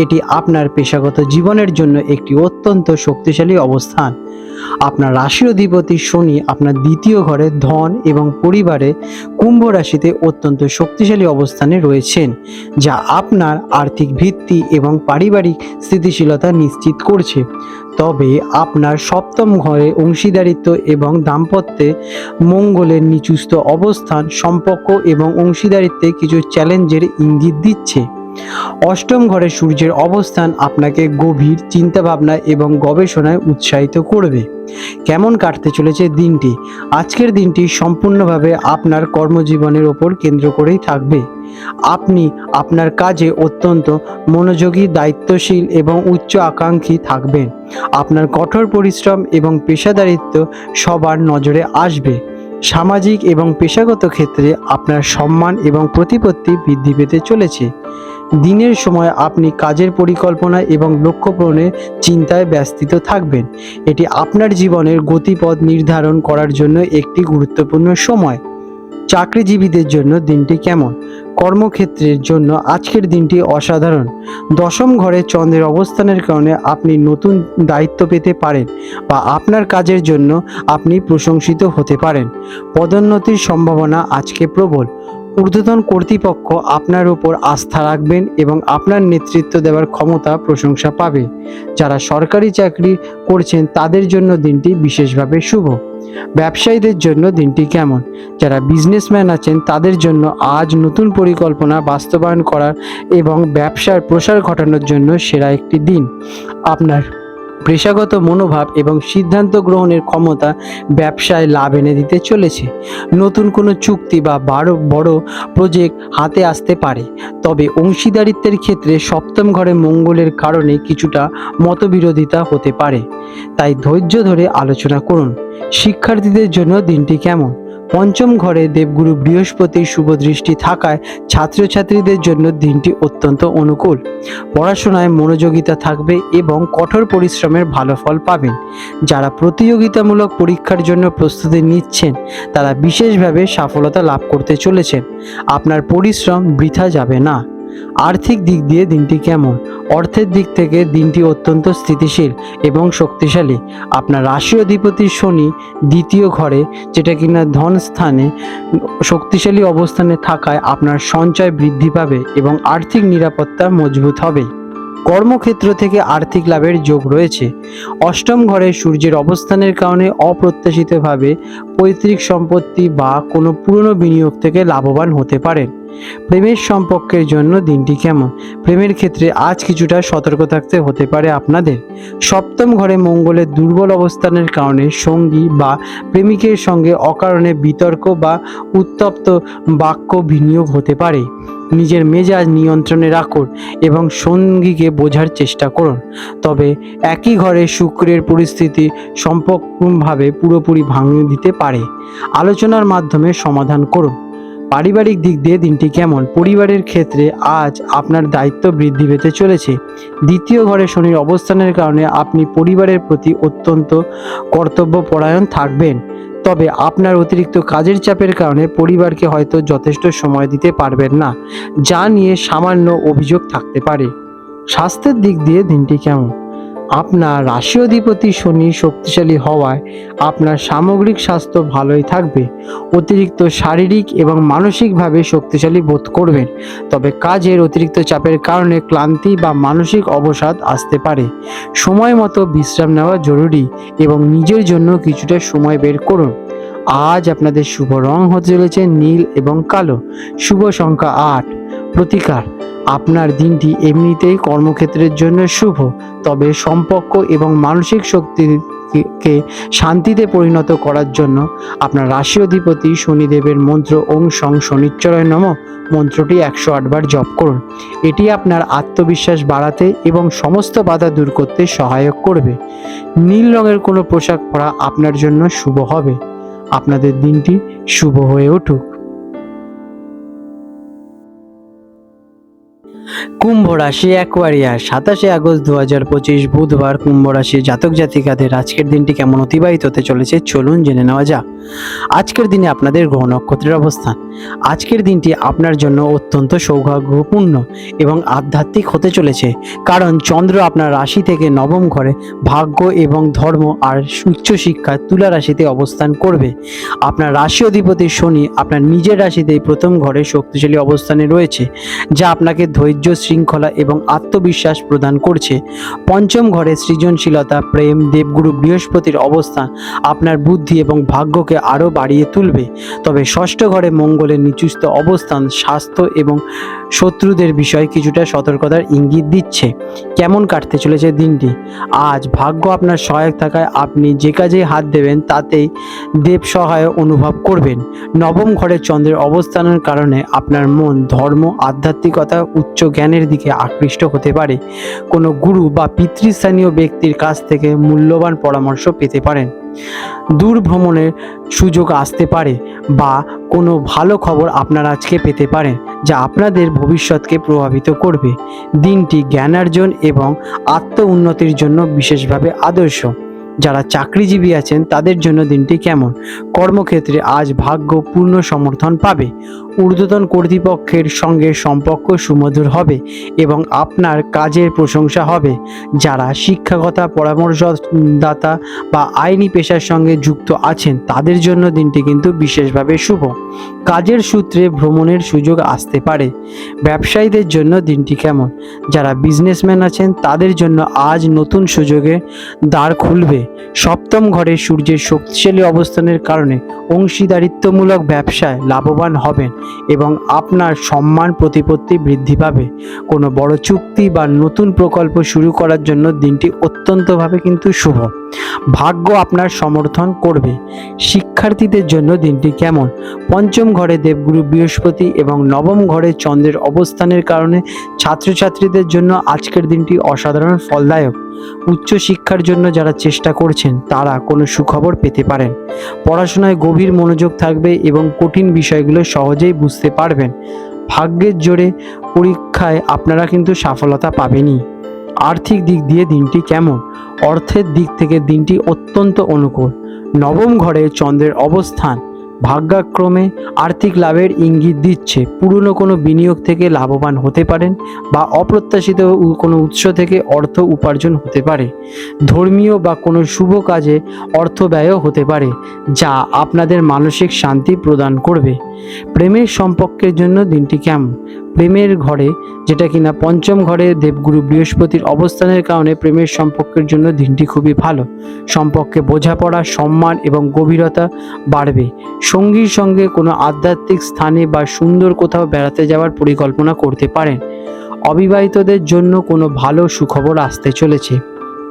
এটি আপনার পেশাগত জীবনের জন্য একটি অত্যন্ত শক্তিশালী অবস্থান। আপনার রাশির অধিপতি শনি আপনার দ্বিতীয় ঘরে ধন এবং পরিবারে কুম্ভ রাশিতে অত্যন্ত শক্তিশালী অবস্থানে রয়েছেন, যা আপনার আর্থিক ভিত্তি এবং পারিবারিক স্থিতিশীলতা নিশ্চিত করছে। তবে আপনার সপ্তম ঘরে অংশীদারিত্ব এবং দাম্পত্যে মঙ্গলের নিচুস্থ অবস্থান সম্পর্ক এবং অংশীদারিত্বে কিছু চ্যালেঞ্জের ইঙ্গিত দিচ্ছে। অষ্টম ঘরে সূর্যের অবস্থান আপনাকে গভীর চিন্তাভাবনা এবং গবেষণায় উৎসাহিত করবে। কেমন কাটতে চলেছে দিনটি? আজকের দিনটি সম্পূর্ণভাবে আপনার কর্মজীবনের ওপর কেন্দ্র করেই থাকবে। আপনি আপনার কাজে অত্যন্ত মনোযোগী, দায়িত্বশীল এবং উচ্চ আকাঙ্ক্ষী থাকবেন। আপনার কঠোর পরিশ্রম এবং পেশাদারিত্ব সবার নজরে আসবে। সামাজিক এবং পেশাগত ক্ষেত্রে আপনার সম্মান এবং প্রতিপত্তি বৃদ্ধি পেতে চলেছে। দিনের সময় আপনি কাজের পরিকল্পনা এবং লক্ষ্য পূরণের চিন্তায় ব্যস্ত থাকবেন। এটি আপনার জীবনের গতিপথ নির্ধারণ করার জন্য একটি গুরুত্বপূর্ণ সময়। চাকরিজীবীদের জন্য দিনটি কেমন? কর্মক্ষেত্রের জন্য আজকের দিনটি অসাধারণ। দশম ঘরে চন্দ্রের অবস্থানের কারণে আপনি নতুন দায়িত্ব পেতে পারেন বা আপনার কাজের জন্য আপনি প্রশংসিত হতে পারেন। পদোন্নতির সম্ভাবনা আজকে প্রবল। ঊর্ধ্বতন কর্তৃপক্ষ আপনার উপর আস্থা রাখবেন এবং আপনার নেতৃত্ব দেওয়ার ক্ষমতা প্রশংসা পাবে। যারা সরকারি চাকরি করছেন তাদের জন্য দিনটি বিশেষভাবে শুভ। ব্যবসায়ীদের জন্য দিনটি কেমন? যারা বিজনেসম্যান আছেন তাদের জন্য আজ নতুন পরিকল্পনা বাস্তবায়ন করার এবং ব্যবসার প্রসার ঘটানোর জন্য সেরা একটি দিন। আপনার পেশাগত মনোভাব এবং সিদ্ধান্ত গ্রহণের ক্ষমতা ব্যবসায় লাভ এনে দিতে চলেছে। নতুন কোনো চুক্তি বা বড় প্রজেক্ট হাতে আসতে পারে। তবে অংশীদারিত্বের ক্ষেত্রে সপ্তম ঘরে মঙ্গলের কারণে কিছুটা মতবিরোধিতা হতে পারে, তাই ধৈর্য ধরে আলোচনা করুন। শিক্ষার্থীদের জন্য দিনটি কেমন? পঞ্চম ঘরে দেবগুরু বৃহস্পতির শুভ দৃষ্টি থাকায় ছাত্রছাত্রীদের জন্য দিনটি অত্যন্ত অনুকূল। পড়াশোনায় মনোযোগিতা থাকবে এবং কঠোর পরিশ্রমের ভালো ফল পাবেন। যারা প্রতিযোগিতামূলক পরীক্ষার জন্য প্রস্তুতি নিচ্ছেন তারা বিশেষভাবে সফলতা লাভ করতে চলেছেন। আপনার পরিশ্রম বৃথা যাবে না। আর্থিক দিক দিয়ে দিনটি কেমন? অর্থের দিক থেকে দিনটি অত্যন্ত স্থিতিশীল এবং শক্তিশালী। আপনার রাশি অধিপতি শনি দ্বিতীয় ঘরে, যেটা কিনা ধন স্থানে শক্তিশালী অবস্থানে থাকায় আপনার সঞ্চয় বৃদ্ধি পাবে এবং আর্থিক নিরাপত্তা মজবুত হবে। কর্মক্ষেত্র থেকে আর্থিক লাভের যোগ রয়েছে। অষ্টম ঘরে সূর্যের অবস্থানের কারণে অপ্রত্যাশিতভাবে পৈতৃক সম্পত্তি বা কোনো পুরনো বিনিয়োগ থেকে লাভবান হতে পারেন। প্রেমের সম্পর্কের জন্য দিনটি কেমন? প্রেমের ক্ষেত্রে আজ কিছুটা সতর্ক থাকতে হতে পারে আপনাদের। সপ্তম ঘরে মঙ্গলের দুর্বল অবস্থানের কারণে সঙ্গী বা প্রেমিকের সঙ্গে অকারণে বিতর্ক বা উত্তপ্ত বাক্য বিনিয়োগ হতে পারে। নিজের মেজাজ নিয়ন্ত্রণে রাখুন এবং সঙ্গীকে বোঝার চেষ্টা করুন। তবে একই ঘরে শুক্রের পরিস্থিতি সম্পূর্ণভাবে পুরোপুরি ভাঙিয়ে দিতে পারে। আলোচনার মাধ্যমে সমাধান করুন। পারিবারিক দিক দিয়ে দিনটি কেমন? পরিবারের ক্ষেত্রে আজ আপনার দায়িত্ব বৃদ্ধি পেতে চলেছে। দ্বিতীয় ঘরে শনির অবস্থানের কারণে আপনি পরিবারের প্রতি অত্যন্ত কর্তব্যপরায়ণ থাকবেন। তবে আপনার অতিরিক্ত কাজের চাপের কারণে পরিবারকে হয়তো যথেষ্ট সময় দিতে পারবেন না, যা নিয়ে সামান্য অভিযোগ থাকতে পারে। স্বাস্থ্যের দিক দিয়ে দিনটি কেমন? আপনার রাশি অধিপতি শনি শক্তিশালী হওয়ায় আপনার সামগ্রিক স্বাস্থ্য ভালোই থাকবে। অতিরিক্ত শারীরিক এবং মানসিকভাবে শক্তিশালী বোধ করবেন। তবে কাজের অতিরিক্ত চাপের কারণে ক্লান্তি বা মানসিক অবসাদ আসতে পারে। সময় মতো বিশ্রাম নেওয়া জরুরি এবং নিজের জন্য কিছুটা সময় বের করুন। আজ আপনাদের শুভ রং হতে চলেছে নীল এবং কালো। শুভ সংখ্যা 8। প্রতিকার: আপনার দিনটি এমনিতেই কর্মক্ষেত্রের জন্য শুভ, তবে সম্পর্ক এবং মানসিক শক্তিকে শান্তিতে পরিণত করার জন্য আপনার রাশি অধিপতি শনিদেবের মন্ত্র ওং সং শনিশ্চরায় নমঃ মন্ত্রটি 108 বার জপ করুন। এটি আপনার আত্মবিশ্বাস বাড়াতে এবং সমস্ত বাধা দূর করতে সহায়ক করবে। নীল রঙের কোনো পোশাক পরা আপনার জন্য শুভ হবে। আপনাদের দিনটি শুভ হয়ে উঠুক। কুম্ভ রাশি অ্যাকোয়ারিয়ার 27 আগস্ট 2025 বুধবার কুম্ভ রাশি জাতক জাতিকাদের আজকের দিনটি কেমন অতিবাহিত হতে চলেছে চলুন জেনে নেওয়া যাক। আজকের দিনে আপনাদের গ্রহ নক্ষত্রের অবস্থান। আজকের দিনটি আপনার জন্য অত্যন্ত সৌভাগ্যপূর্ণ এবং আধ্যাত্মিক হতে চলেছে, কারণ চন্দ্র আপনার রাশি থেকে নবম ঘরে ভাগ্য এবং ধর্ম আর উচ্চশিক্ষা তুলা রাশিতে অবস্থান করবে। আপনার রাশি অধিপতি শনি আপনার নিজের রাশিতেই প্রথম ঘরে শক্তিশালী অবস্থানে রয়েছে, যা আপনাকে ধৈর্য, শৃঙ্খলা এবং আত্মবিশ্বাস প্রদান করছে। পঞ্চম ঘরে সৃজনশীলতা, প্রেম, দেবগুরু বৃহস্পতির অবস্থান আপনার বুদ্ধি এবং ভাগ্যকে আরও বাড়িয়ে তুলবে। তবে ষষ্ঠ ঘরে মঙ্গলের নিচুস্থ অবস্থান স্বাস্থ্য এবং শত্রুদের বিষয়ে কিছুটা সতর্কতার ইঙ্গিত দিচ্ছে। কেমন কাটতে চলেছে দিনটি? আজ ভাগ্য আপনার সহায়ক থাকায় আপনি যে কাজে হাত দেবেন তাতেই দেব সহায় অনুভব করবেন। নবম ঘরে চন্দ্রের অবস্থানের কারণে আপনার মন ধর্ম, আধ্যাত্মিকতা, উচ্চ জ্ঞানের দিকে আকৃষ্ট হতে পারে। কোনো গুরু বা পিতৃস্থানীয় ব্যক্তির কাছ থেকে মূল্যবান পরামর্শ পেতে পারেন। দূর ভ্রমণের সুযোগ আসতে পারে বা কোনো ভালো খবর আপনারা আজকে পেতে পারেন, যা আপনাদের ভবিষ্যৎকে প্রভাবিত করবে। দিনটি জ্ঞানার্জন এবং আত্ম উন্নতির জন্য বিশেষভাবে আদর্শ। যারা চাকরিজীবী আছেন তাদের জন্য দিনটি কেমন? কর্মক্ষেত্রে আজ ভাগ্য পূর্ণ সমর্থন পাবে। ঊর্ধ্বতন কর্তৃপক্ষের সঙ্গে সম্পর্ক সুমধুর হবে এবং আপনার কাজের প্রশংসা হবে। যারা শিক্ষাগত পরামর্শদাতা বা আইনি পেশার সঙ্গে যুক্ত আছেন তাদের জন্য দিনটি কিন্তু বিশেষভাবে শুভ। কাজের সূত্রে ভ্রমণের সুযোগ আসতে পারে। ব্যবসায়ীদের জন্য দিনটি কেমন? যারা বিজনেসম্যান আছেন তাদের জন্য আজ নতুন সুযোগের দ্বার খুলবে। সপ্তম ঘরে সূর্যের শক্তিশালী অবস্থানের কারণে অংশীদারিত্বমূলক ব্যবসায় লাভবান হবেন এবং আপনার সম্মান প্রতিপত্তি বৃদ্ধি পাবে। কোনো বড় চুক্তি বা নতুন প্রকল্প শুরু করার জন্য দিনটি অত্যন্তভাবে কিন্তু শুভ। ভাগ্য আপনার সমর্থন করবে। শিক্ষার্থীদের জন্য দিনটি কেমন? পঞ্চম ঘরে দেবগুরু বৃহস্পতি এবং নবম ঘরে চন্দ্রের অবস্থানের কারণে ছাত্রছাত্রীদের জন্য আজকের দিনটি অসাধারণ ফলদায়ক। উচ্চ শিক্ষার জন্য যারা চেষ্টা করছেন তারা কোনো সুখবর পেতে পারেন। পড়াশোনায় গভীর মনোযোগ থাকবে এবং কঠিন বিষয়গুলো সহজেই বুঝতে পারবেন। ভাগ্যের জোরে পরীক্ষায় আপনারা কিন্তু সফলতা পাবেনই। আর্থিক দিক দিয়ে দিনটি কেমন? অর্থের দিক থেকে দিনটি অত্যন্ত অনুকূল। নবম ঘরে চন্দ্রের অবস্থান ভাগ্যক্রমে আর্থিক লাভের ইঙ্গিত দিচ্ছে। পুরনো কোনো বিনিয়োগ থেকে লাভবান হতে পারেন বা অপ্রত্যাশিত কোনো উৎস থেকে অর্থ উপার্জন হতে পারে। ধর্মীয় বা কোনো শুভ কাজে অর্থ ব্যয়ও হতে পারে, যা আপনাদের মানসিক শান্তি প্রদান করবে। প্রেমের সম্পর্কের জন্য দিনটি কেমন? প্রেমের ঘরে, যেটা কিনা পঞ্চম ঘরে দেবগুরু বৃহস্পতির অবস্থানের কারণে প্রেমের সম্পর্কের জন্য দিনটি খুবই ভালো। সম্পর্কে বোঝাপড়া, সম্মান এবং গভীরতা বাড়বে। সঙ্গীর সঙ্গে কোনো আধ্যাত্মিক স্থানে বা সুন্দর কোথাও বেড়াতে যাওয়ার পরিকল্পনা করতে পারেন। অবিবাহিতদের জন্য কোনো ভালো সুখবর আসতে চলেছে।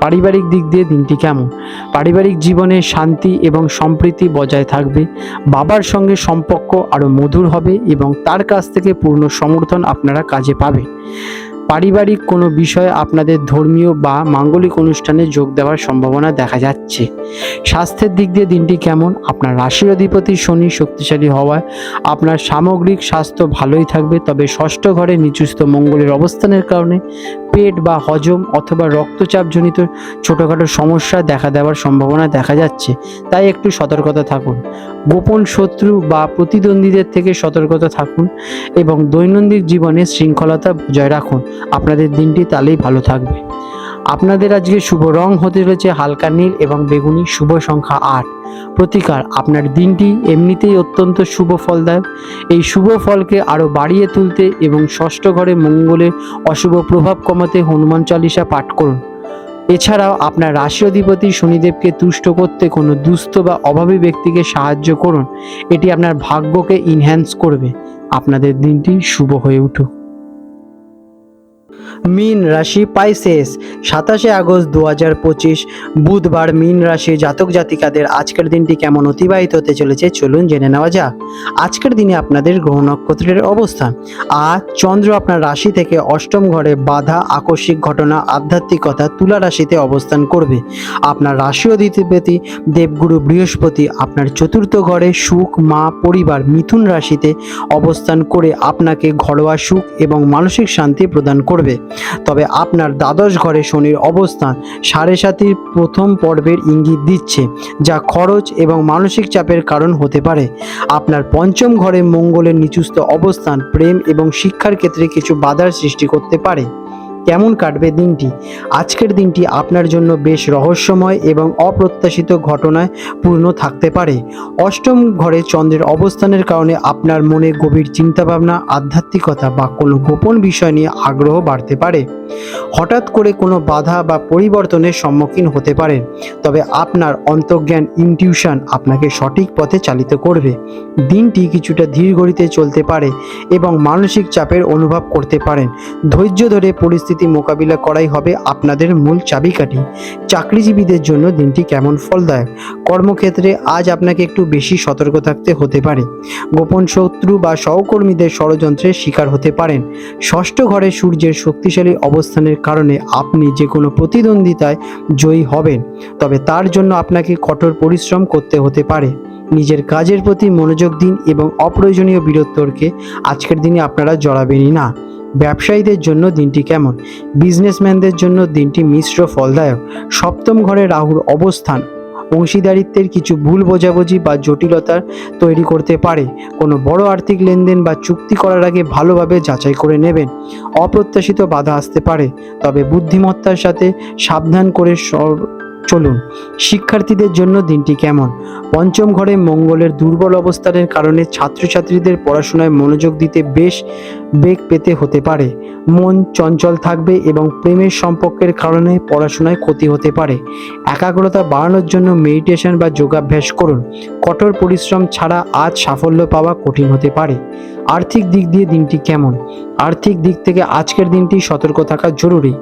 পারিবারিক দিক দিয়ে দিনটি কেমন? পারিবারিক জীবনে শান্তি এবং সম্প্রীতি বজায় থাকবে। বাবার সঙ্গে সম্পর্ক আরও মধুর হবে এবং তার কাছ থেকে পূর্ণ সমর্থন আপনারা কাজে পাবে। পারিবারিক কোনো বিষয়ে আপনাদের ধর্মীয় বা মাঙ্গলিক অনুষ্ঠানে যোগ দেওয়ার সম্ভাবনা দেখা যাচ্ছে। স্বাস্থ্যের দিক দিয়ে দিনটি কেমন? আপনার রাশির অধিপতি শনি শক্তিশালী হওয়ায় আপনার সামগ্রিক স্বাস্থ্য ভালোই থাকবে, তবে ষষ্ঠ ঘরে নিচস্থ মঙ্গলের অবস্থানের কারণে পেট বা হজম অথবা রক্তচাপজনিত ছোটোখাটো সমস্যা দেখা দেওয়ার সম্ভাবনা দেখা যাচ্ছে, তাই একটু সতর্কতা থাকুন। গোপন শত্রু বা প্রতিদ্বন্দ্বীদের থেকে সতর্কতা থাকুন এবং দৈনন্দিন জীবনে শৃঙ্খলতা বজায় রাখুন। আপনাদের দিনটি তাহলেই ভালো থাকবে। আপনাদের আজকে শুভ রং হতে চলেছে হালকা নীল এবং বেগুনি। শুভ সংখ্যা 8। প্রতিকার, আপনার দিনটি এমনিতেই অত্যন্ত শুভ ফলদায়ক। এই শুভ ফলকে আরও বাড়িয়ে তুলতে এবং ষষ্ঠ ঘরে মঙ্গলের অশুভ প্রভাব কমাতে হনুমান চালিসা পাঠ করুন। এছাড়াও আপনার রাশি অধিপতি শনিদেবকে তুষ্ট করতে কোনো দুস্থ বা অভাবী ব্যক্তিকে সাহায্য করুন। এটি আপনার ভাগ্যকে ইনহ্যান্স করবে। আপনাদের দিনটি শুভ হয়ে উঠুক। মীন রাশি পাইসেস, 27 আগস্ট 2025 বুধবার মীন রাশি জাতক জাতিকাদের আজকের দিনটি কেমন অতিবাহিত হতে চলেছে চলুন জেনে নেওয়া যাক। আজকের দিনে আপনাদের গ্রহ নক্ষত্রের অবস্থান। আজ চন্দ্র আপনার রাশি থেকে অষ্টম ঘরে বাধা, আকস্মিক ঘটনা, আধ্যাত্মিকতা তুলা রাশিতে অবস্থান করবে। আপনার রাশি অধিপতি দেবগুরু বৃহস্পতি আপনার চতুর্থ ঘরে সুখ, মা, পরিবার মিথুন রাশিতে অবস্থান করে আপনাকে ঘরোয়া সুখ এবং মানসিক শান্তি প্রদান করবে। তবে আপনার দ্বাদশ ঘরে শনির অবস্থান 7.5 প্রথম পর্বের ইঙ্গিত দিচ্ছে, যা খরচ এবং মানসিক চাপের কারণ হতে পারে। আপনার পঞ্চম ঘরে মঙ্গলের নিচস্থ অবস্থান প্রেম এবং শিক্ষার ক্ষেত্রে কিছু বাধার সৃষ্টি করতে পারে। কেমন কাটবে দিনটি? আজকের দিনটি আপনার জন্য বেশ রহস্যময় এবং অপ্রত্যাশিত ঘটনায় পূর্ণ থাকতে পারে। অষ্টম ঘরে চন্দ্রের অবস্থানের কারণে আপনার মনে গভীর চিন্তাভাবনা, আধ্যাত্মিকতা বা কোনো গোপন বিষয় নিয়ে আগ্রহ বাড়তে পারে। হঠাৎ করে কোনো বাধা বা পরিবর্তনের সম্মুখীন হতে পারেন, তবে আপনার অন্তর্জ্ঞান ইনটিউশন আপনাকে সঠিক পথে চালিত করবে। দিনটি কিছুটা ধীর গতিতে চলতে পারে এবং মানসিক চাপের অনুভব করতে পারেন। ধৈর্য ধরে পরিস্থিতি মোকাবিলা করাই হবে আপনাদের মূল চাবিকাঠি। চাকরিজীবীদের জন্য দিনটি কেমন ফলদায়ক? কর্মক্ষেত্রে আজ আপনাকে একটু বেশি সতর্ক থাকতে হতে পারে। গোপন শত্রু বা সহকর্মীদের ষড়যন্ত্রের শিকার হতে পারেন। ষষ্ঠ ঘরে সূর্যের শক্তিশালী অবস্থানের কারণে আপনি যে কোনো প্রতিদ্বন্দ্বিতায় জয়ী হবেন, তবে তার জন্য আপনাকে কঠোর পরিশ্রম করতে হতে পারে। নিজের কাজের প্রতি মনোযোগ দিন এবং অপ্রয়োজনীয় বিরক্তকে আজকের দিনে আপনারা জড়াবেনই না। ব্যবসায়ীদের জন্য দিনটি কেমন? বিজনেসম্যানদের জন্য দিনটি মিশ্র ফলদায়ক। সপ্তম ঘরে রাহুর অবস্থান অংশীদারিত্বের কিছু ভুল বোঝাবুঝি বা জটিলতার তৈরি করতে পারে। কোনো বড় আর্থিক লেনদেন বা চুক্তি করার আগে ভালোভাবে যাচাই করে নেবেন। অপ্রত্যাশিত বাধা আসতে পারে, তবে বুদ্ধিমত্তার সাথে সাবধান করে চলুন। শিক্ষার্থীদের জন্য দিনটি কেমন? পঞ্চম ঘরে মঙ্গলের দুর্বল অবস্থানের কারণে ছাত্রছাত্রীদের পড়াশোনায় মনোযোগ দিতে বেশ বেগ পেতে হতে পারে। মন চঞ্চল থাকবে এবং প্রেমের সম্পর্কের কারণে পড়াশোনায় ক্ষতি হতে পারে। একাগ্রতা বাড়ানোর জন্য মেডিটেশন বা যোগাভ্যাস করুন। কঠোর পরিশ্রম ছাড়া আজ সাফল্য পাওয়া কঠিন হতে পারে। আর্থিক দিক দিয়ে দিনটি কেমন? আর্থিক দিক থেকে আজকের দিনটি সতর্ক থাকা জরুরি।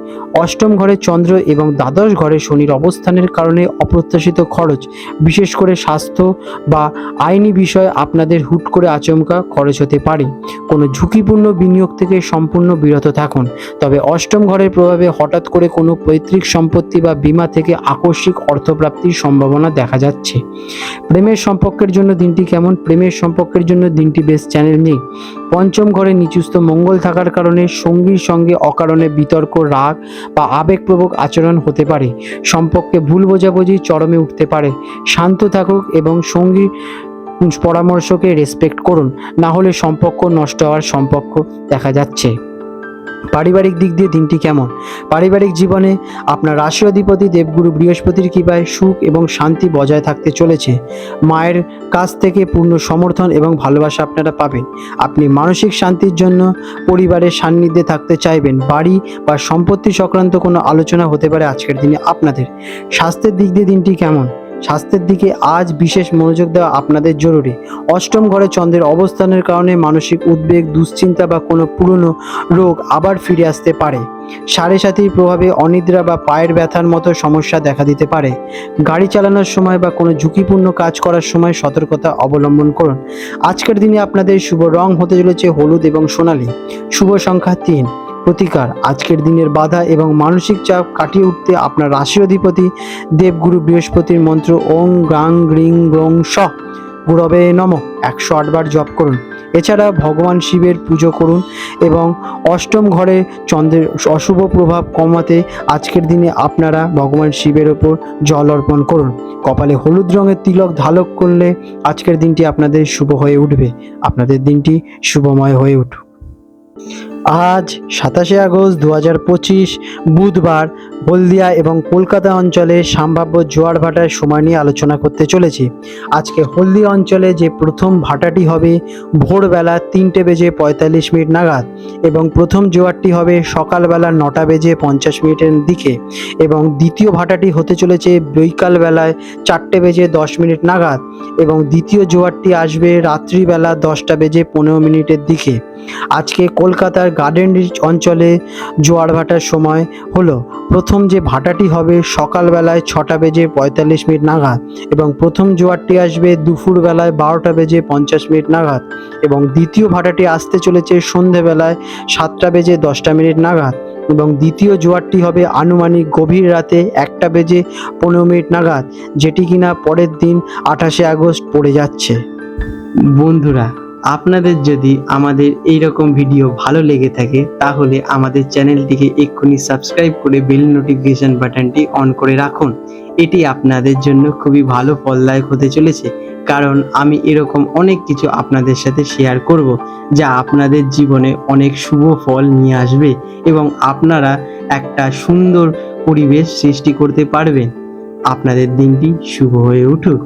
অষ্টম ঘরে চন্দ্র এবং দ্বাদশ ঘরে শনির অবস্থানের কারণে অপ্রত্যাশিত খরচ, বিশেষ করে স্বাস্থ্য বা আইনি বিষয়ে আপনাদের হুট করে আচমকা খরচ হতে পারে। কোনো ঝুঁকিপূর্ণ বিনিয়োগ থেকে সম্পূর্ণ বিরত থাকুন। তবে অষ্টম ঘরের প্রভাবে হঠাৎ করে কোনো পৈতৃক সম্পত্তি বা বীমা থেকে আকস্মিক অর্থপ্রাপ্তির সম্ভাবনা দেখা যাচ্ছে। প্রেমের সম্পর্কের জন্য দিনটি কেমন? প্রেমের সম্পর্কের জন্য দিনটি বেশ চ্যানেল নেই। পঞ্চম ঘরে নিচুস্থ মঙ্গল থাকার কারণে সঙ্গীর সঙ্গে অকারণে বিতর্ক, রাগ বা আবেগপ্রবণ আচরণ হতে পারে। সম্পর্কে ভুল বোঝাবুঝি চরমে উঠতে পারে। শান্ত থাকুক এবং সঙ্গীর পরামর্শকে রেসপেক্ট করুন, না হলে সম্পর্ক নষ্ট হওয়ার সম্পর্ক দেখা যাচ্ছে। পারিবারিক দিক দিয়ে দিনটি কেমন? পারিবারিক জীবনে আপনার রাশি অধিপতি দেবগুরু বৃহস্পতির কৃপায় সুখ এবং শান্তি বজায় থাকতে চলেছে। মায়ের কাছ থেকে পূর্ণ সমর্থন এবং ভালোবাসা আপনারা পাবেন। আপনি মানসিক শান্তির জন্য পরিবারের সান্নিধ্যে থাকতে চাইবেন। বাড়ি বা সম্পত্তি সংক্রান্ত কোনো আলোচনা হতে পারে আজকের দিনে আপনাদের। স্বাস্থ্যের দিক দিয়ে দিনটি কেমন? স্বাস্থ্যের দিকে আজ বিশেষ মনোযোগ দেওয়া আপনাদের জরুরি। অষ্টম ঘরে চন্দ্রের অবস্থানের কারণে মানসিক উদ্বেগ, দুশ্চিন্তা বা কোনো পুরনো রোগ আবার ফিরে আসতে পারে। সাথীর প্রভাবে অনিদ্রা বা পায়ের ব্যথার মতো সমস্যা দেখা দিতে পারে। গাড়ি চালানোর সময় বা কোনো ঝুঁকিপূর্ণ কাজ করার সময় সতর্কতা অবলম্বন করুন। আজকের দিনে আপনাদের শুভ রং হতে চলেছে হলুদ এবং সোনালী। শুভ সংখ্যা 3। প্রতিকার: আজকের দিনের বাধা এবং মানসিক চাপ কাটিয়ে উঠতে আপনার রাশি অধিপতি দেবগুরু বৃহস্পতির মন্ত্র ওং গ্রাং গ্রিং গ্রং স গুরবে নমঃ 108 বার জপ করুন। এছাড়া ভগবান শিবের পুজো করুন এবং অষ্টম ঘরে চন্দ্রের অশুভ প্রভাব কমাতে আজকের দিনে আপনারা ভগবান শিবের ওপর জল অর্পণ করুন। কপালে হলুদ রঙের তিলক ধারণ করলে আজকের দিনটি আপনাদের শুভ হয়ে উঠবে। আপনাদের দিনটি শুভময় হয়ে উঠুক। আজ 27শে আগস্ট 2025 বুধবার হলদিয়া এবং কলকাতা অঞ্চলে সম্ভাব্য জোয়ার ভাটার সময় নিয়ে আলোচনা করতে চলেছি। আজকে হলদিয়া অঞ্চলে যে প্রথম ভাটাটি হবে ভোরবেলা 3:45 নাগাদ এবং প্রথম জোয়ারটি হবে সকালবেলা 9:50 দিকে এবং দ্বিতীয় ভাটাটি হতে চলেছে বিকালবেলায় 4:10 নাগাদ এবং দ্বিতীয় জোয়ারটি আসবে রাত্রিবেলা 10:15 দিকে। আজকে কলকাতার গার্ডেন রিচ অঞ্চলে জোয়ার ভাটার সময় হলো প্রথম যে ভাটাটি হবে সকালবেলায় 6:45 নাগাদ এবং প্রথম জোয়ারটি আসবে দুপুরবেলায় 12:50 নাগাদ এবং দ্বিতীয় ভাটাটি আসতে চলেছে সন্ধেবেলায় 7:10 নাগাদ এবং দ্বিতীয় জোয়ারটি হবে আনুমানিক গভীর রাতে 1:15 নাগাদ, যেটি কিনা পরের দিন 28শে আগস্ট পড়ে যাচ্ছে। বন্ধুরা, আপনাদের যদি আমাদের এই রকম ভিডিও ভালো লেগে থাকে তাহলে আমাদের চ্যানেলটিকে এক্ষুনি সাবস্ক্রাইব করে বেল নোটিফিকেশন বাটনটি অন করে রাখুন। এটি আপনাদের জন্য খুবই ভালো ফলদায়ক হতে চলেছে, কারণ আমি এরকম অনেক কিছু আপনাদের সাথে শেয়ার করব যা আপনাদের জীবনে অনেক শুভ ফল নিয়ে আসবে এবং আপনারা একটা সুন্দর পরিবেশ সৃষ্টি করতে পারবেন। আপনাদের দিনটি শুভ হয়ে উঠুক।